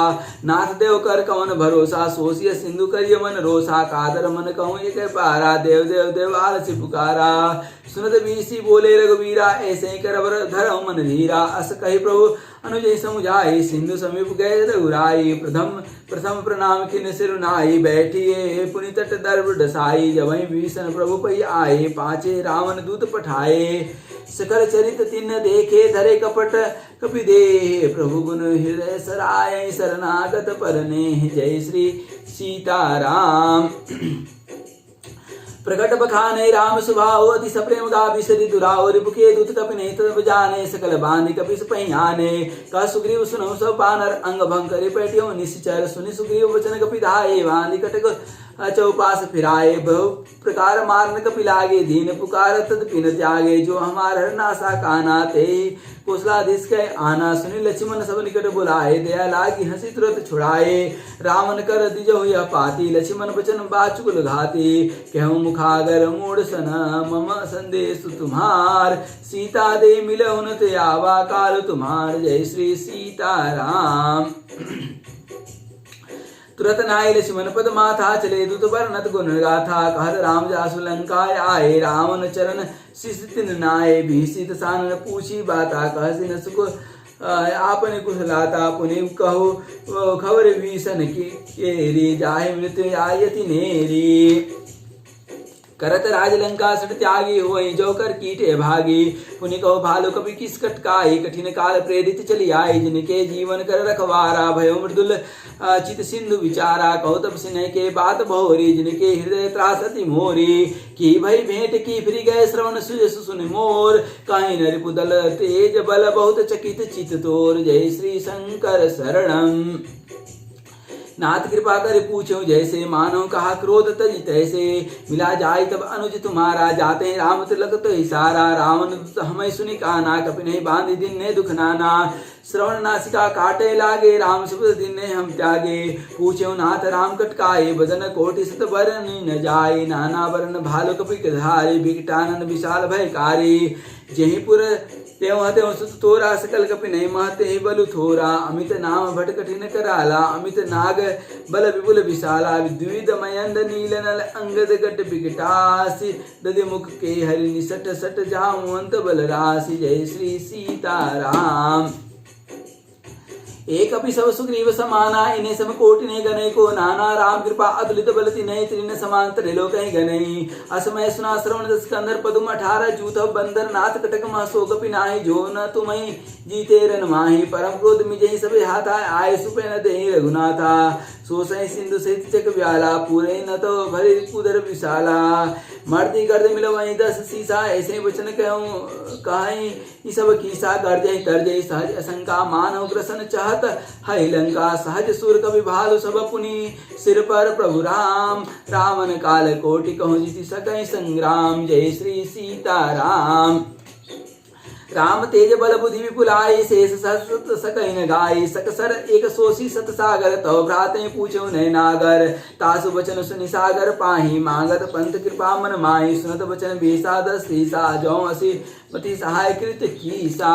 नाथ देव कर कवन भरोसा सोसिय सिंधु करिय मन रोसा कादर मन कहूँ एक पारा देव देव देव आलसी पुकारा सुनत बीसी बोले रघुवीरा ऐसे ही कर धरो मन धीरा अस कही प्रभु अनुजय समुझाई सिंधु समीप गए रघुराई प्रथम प्रणाम खिन सिरुनाई बैठिए पुनि तट दर्भ डसाई जब भीषण प्रभु पै आए पांचे रावण दूत पठाए सकल चरित तिन्न देखे धरे कपट कपि दे प्रभु गुण हृदय सराय शरणागत परने जय श्री सीताराम प्रकट बखाने राम स्वभाव अति सप्रेम गा बिसरि दुराओ रिपुके दूत कपि नहीं तब जाने सकल बांधि कपिस पहियाने का सुग्रीव सुनो सब बानर अंग भंग करे पैटियो निश्चर सुनि सुग्रीव वचन कपि धाये बांधि कटक चौपास फिराए बहु प्रकार मारन कपि लागे दीन पुकार तदपि न त्यागे जो हमार नासा काना ते कुशलाधीश के आना सुनि लक्ष्मण सब निकट बुलाए दया लागी हंसी तुरंत छुड़ाए रावण कर दिजो यह पाती लक्ष्मण वचन बाचुकुल घाती कहूँ मुखागर मूढ़ सन मम संदेश तुम्हार सीता दे मिलहुँ न ते आवा काल तुम्हार जय श्री सीताराम तुरत नाय लक्ष्मण पद माथा चले दूत बरनत गुण गाथा कहत राम जासु लंकाय आए रावण चरण शिष तिन नाय भीषित सानन पूछी बाता कहसि न सुख आपने कुशलाता पुनि कहो खबर भीषण की केरी जाहे मृत्यु आयति नेरी करत राज लंका सट त्यागी होई जो कर कीटे भागी। पुनि कहो भालु कपि किस कटकाई कठिन काल प्रेरित चली आई। जिनके जीवन कर रखवारा भयो मृदुल चित सिंधु विचारा। कहो तब सिन्ह के बात भोरी जिनके हृदय त्रास अति मोरी। की भई भेंट की फिर गए श्रवण सुजस सुन मोर। कहीं नरिपुदल तेज बल बहुत चकित चित तोर। जय श्री शंकर शरणम। नाथ कृपा कर पूछो जैसे मानो कहा क्रोध तज तैसे। मिला जाय तब अनुज तुम्हारा जाते राम तिलक तो इशारा। रावण हमें सुनि काना कपि नहीं बांधी दिन ने दुख नाना। श्रवण नासिका काटे लागे राम शब्द दिन ने हम त्यागे। पूछो नाथ राम कटकाए बदन कोटि सत बरन न जाए। नाना बरन भालु कपि धारी बिकटानन विशाल भयकारी। जहीपुर त्यों त्यों सुत तोरा सकल कपि नहीं महते ही बलु थोरा। अमित नाम भट कठिन कराला अमित नाग बल विपुल विशाला। द्विविध मयंद नील नल अंगद गट बिकटासी। दधि मुख के हरि निसट सट जामवंत बल राशि। जय श्री सीताराम। एक अपि सब सुग्रीव समाना इन्हें सम कोटि ने गनई को। नाना राम कृपा अतुलित बलति नहीं त्रिन समान त्रिलोक गनई। असमय सुना श्रवण दस कंधर पदुम 18 जूथ बंदर नाथ कटक मह सो कपि नाही। जो न तुम्हें जीते रन माही परम क्रोध मिजहि सब हाथा। आय सुपे न देहि रघुनाथा। सो सही सिंधु सहित चक व्याला पूरे न तो भरी उदर विशाला। मर्दी गर्द मिलो वहीं 10 सीसा ऐसे वचन कहूँ कहीं सब कीसा। गर्जय तरजय सहज असंका मानव ग्रसन चाहत है लंका। सहज सुर कवि भालु सब पुनि सिर पर प्रभु राम। रावण काल कोटि कहूँ जीति सकई संग्राम। जय श्री सीताराम। राम तेज बल बुद्धि विपुलाई शेष सत सकई न गाई। सकसर एक सोसी सत सागर तव भ्राते पूछो नय नागर। तासु वचन सुनि सागर पाही मांगत पंथ कृपा मन माही। सुनत वचन बीसा 10 सीसा जो असी मति सहाय कृत कीसा।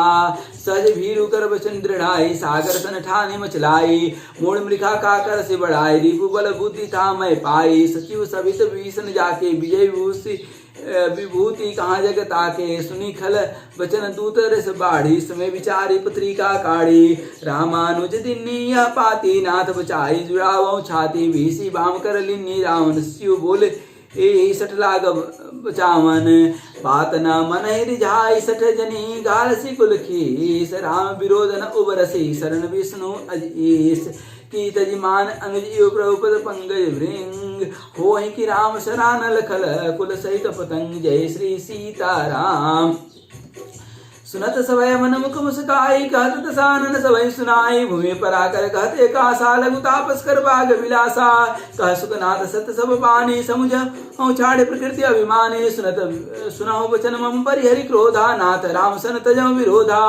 सहज भीरु कर वचन दृढ़ाई सागर सन ठानी मचलाई। मूल मृखा का कर से बढ़ाई रिपु बल बुद्धि था मैं पाई। सचिव सवित भीषण जाके विजय भूषि विभूति कहाँ जग ताके। सुनी खल वचन दूत रस बाढ़ी समय विचारी पत्रिका काढ़ी। रामानुज दिन्नी यह पाती नाथ बचाई। जुड़ावो छाती भीसी बाम कर लिन्नी रावण स्यु बोले ए सठ लाग बचावन। बात न मन रिझाई सठ जनी गाल सी कुल खीस। राम विरोधन उबरसी शरण विष्णु अजीस। की तजिमान अनुज इव प्रभुपद पंकज भृंग। हो कि राम शरानल खल कुल सहित पतंग। जय श्री सीताराम। सुनत सवय मन मुख मुस्काई कहत दसानन सवय सुनाई। भूमि पर आकर कहते कासा लघु तापस कर बाग विलासा। कह सुखनाथ सत सब पानी समुझ छाड़े प्रकृति अभिमानी। सुनत सुनाओ वचन मम परिहरि क्रोधा नाथ राम सन तजौ विरोधा।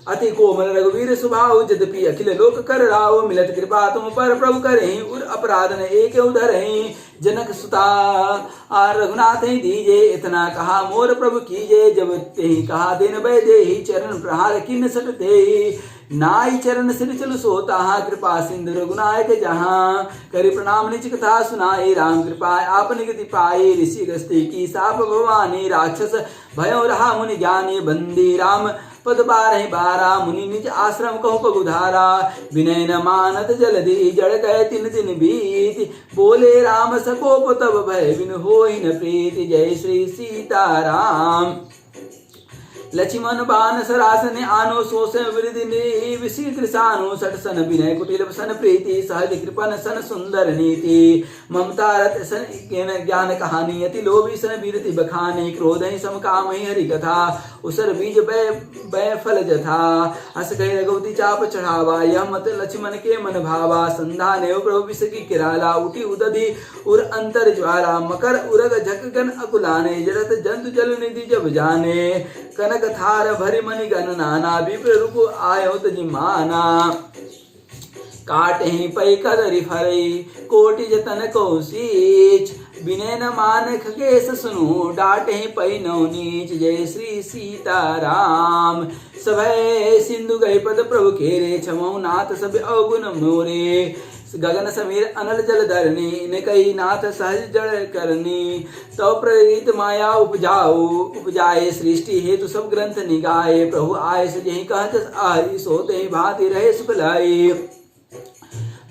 अति कोमल रघुवीर सुभाव यद्यपि अखिल लोक कर राव। मिलत कृपा तुम पर प्रभु करहि उर अपराध न एक उधरहि। जनक सुता रघुनाथ दीजे इतना कहा मोर प्रभु कीजे। जब तेहि कहा दिन भय देहि चरण प्रहार किन सट देहि। नाई चरण सिर चलु सोता कृपा सिंधु रघुनायक जहाँ। करि प्रणाम निज कथा सुनाई राम कृपा आपन गति पाई। ऋषि गस्ती की साप भवानी राक्षस भयो रहा मुनि ज्ञानी। बंदी राम पद 12 बारा मुनि निज आश्रम कहु पगुधारा। विनय न मानत जलधि जड़ कह तिन दिन बीत। बोले राम सकोप तब भय बिन होई न प्रीति। जय श्री सीताराम। लक्ष्मण बान सरासन आनो सोस वृद्धि विषि कृषानु। सठ सन विनय कुटिल सन प्रीति। सहज कृपन सन सुंदर नीति। ममता रत सन ज्ञान कहानी। अति लोभी सन वीरति बखानी। क्रोध ही सम काम ही हरि कथा। उसर बीज बै फल जथा। हस कही रघुपति चाप चढ़ावा। यह मत लक्ष्मण के मन भावा। संधान प्रभु विष की किराला। उठी उदधि उर अंतर ज्वाला। मकर उरग झक गन अकुलाने। जड़त जंतु जल निधि जब जाने। कनक थार भरि मणि गण नाना। विप्र रूप आयो तजि माना। काटहि पै कदरि फरई कोटि जतन कौशीच। विनय न मान खगेश सुनु डांटहि पै नौ नीच। जय श्री सीताराम। सभय सिंधु गए पद प्रभु खेरे। क्षमौ नाथ सब अवगुण मोरे। गगन समीर अनल जल धरनी। इनकई नाथ सहज जड़ करनी। तो प्रेरित माया उपजाए सृष्टि हेतु सब ग्रंथ निगाए। प्रभु आय से यही कहत आहि सोते भांति रहे सुख लाई।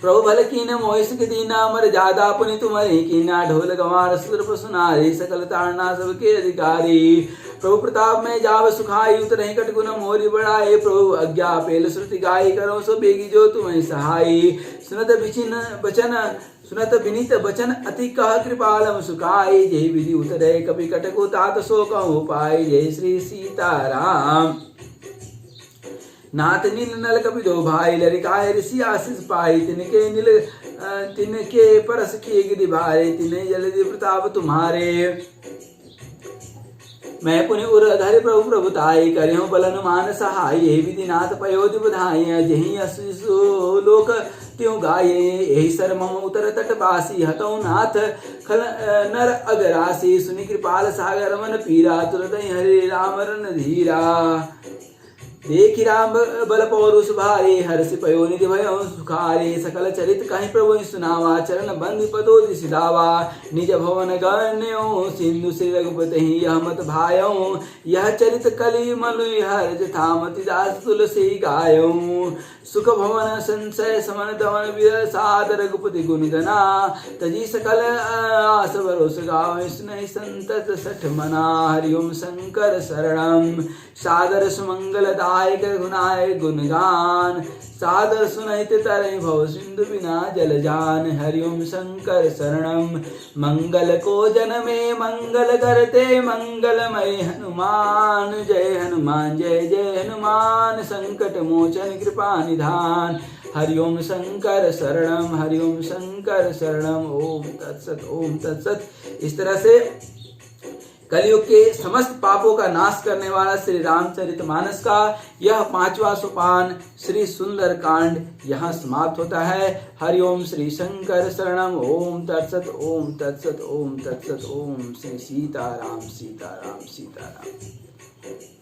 प्रभु भल कीन मोहिस के दीना मर जादा पुनि तुम्हारे कीना ढोल गंवार सुरप सुनारे सकल तारना सबके अधिकारी प्रभु प्रताप में जाव सुखाई उतरहि कट गुण मोरी बढ़ाए प्रभु आज्ञा पेल श्रुति गाई करो सो बेगी जो तुम्हें सहाई सुनत विनीत बचन अति कह कृपालम सुखाई जय विधि उतरे कभी कटकु तात सो कहु पाई जय श्री सीताराम नाथ नील नल कपि दो भाई लरिकाय ऋषि आशीष पाई तिनके परस किए गिरि भारे तिन्हे जलधि प्रताप तुम्हारे मैं पुनि उर धरि प्रभु प्रभुताई करियो बलन मान सहाय यही विधि नाथ पयोधि बधाई जही अशिषो लोक त्यों गाये यही सर मम उतर तट बासी हतौ नाथ खल नर अगरासी सुनि कृपाल सागर मन पीरा तुरत हरे राम रन धीरा देखि राम बल पौरुष भारे हर्ष पयो निधि भयो सुखारे सकल चरित कहीं प्रभु सुनावा चरण बंधि पदो दिसिदावा निज भवन गण्यो सिंधु श्री रघुपति यह मत भायो यह चरित कलि मनु हर थामति दास तुलसी गायो सुख भवन संशय समन दमन विरसाद रघुपति गुण गना तजी सकल आस भरोस गावे स्नेह संतत सठ मना हरिओम शंकर शरणम सादर सुमंगल दायक गुनाय गुणगान सादर सुनहित तरहि भव सिंधु बिना जल जान हरिओम शंकर शरणम मंगल को जनमे मंगल करते मंगलमय हनुमान जय जय हनुमान संकट मोचन कृपा निधान हरिओम शंकर शरणम ओम तत्सत। इस तरह से कलयुग के समस्त पापों का नाश करने वाला श्री रामचरितमानस का यह 5वां सोपान श्री सुंदर कांड यहाँ समाप्त होता है। हरिओम श्री शंकर शरणम ओम तत्सत ओम तत्सत ओम तत्सत ओम श्री सीताराम सीताराम सीताराम।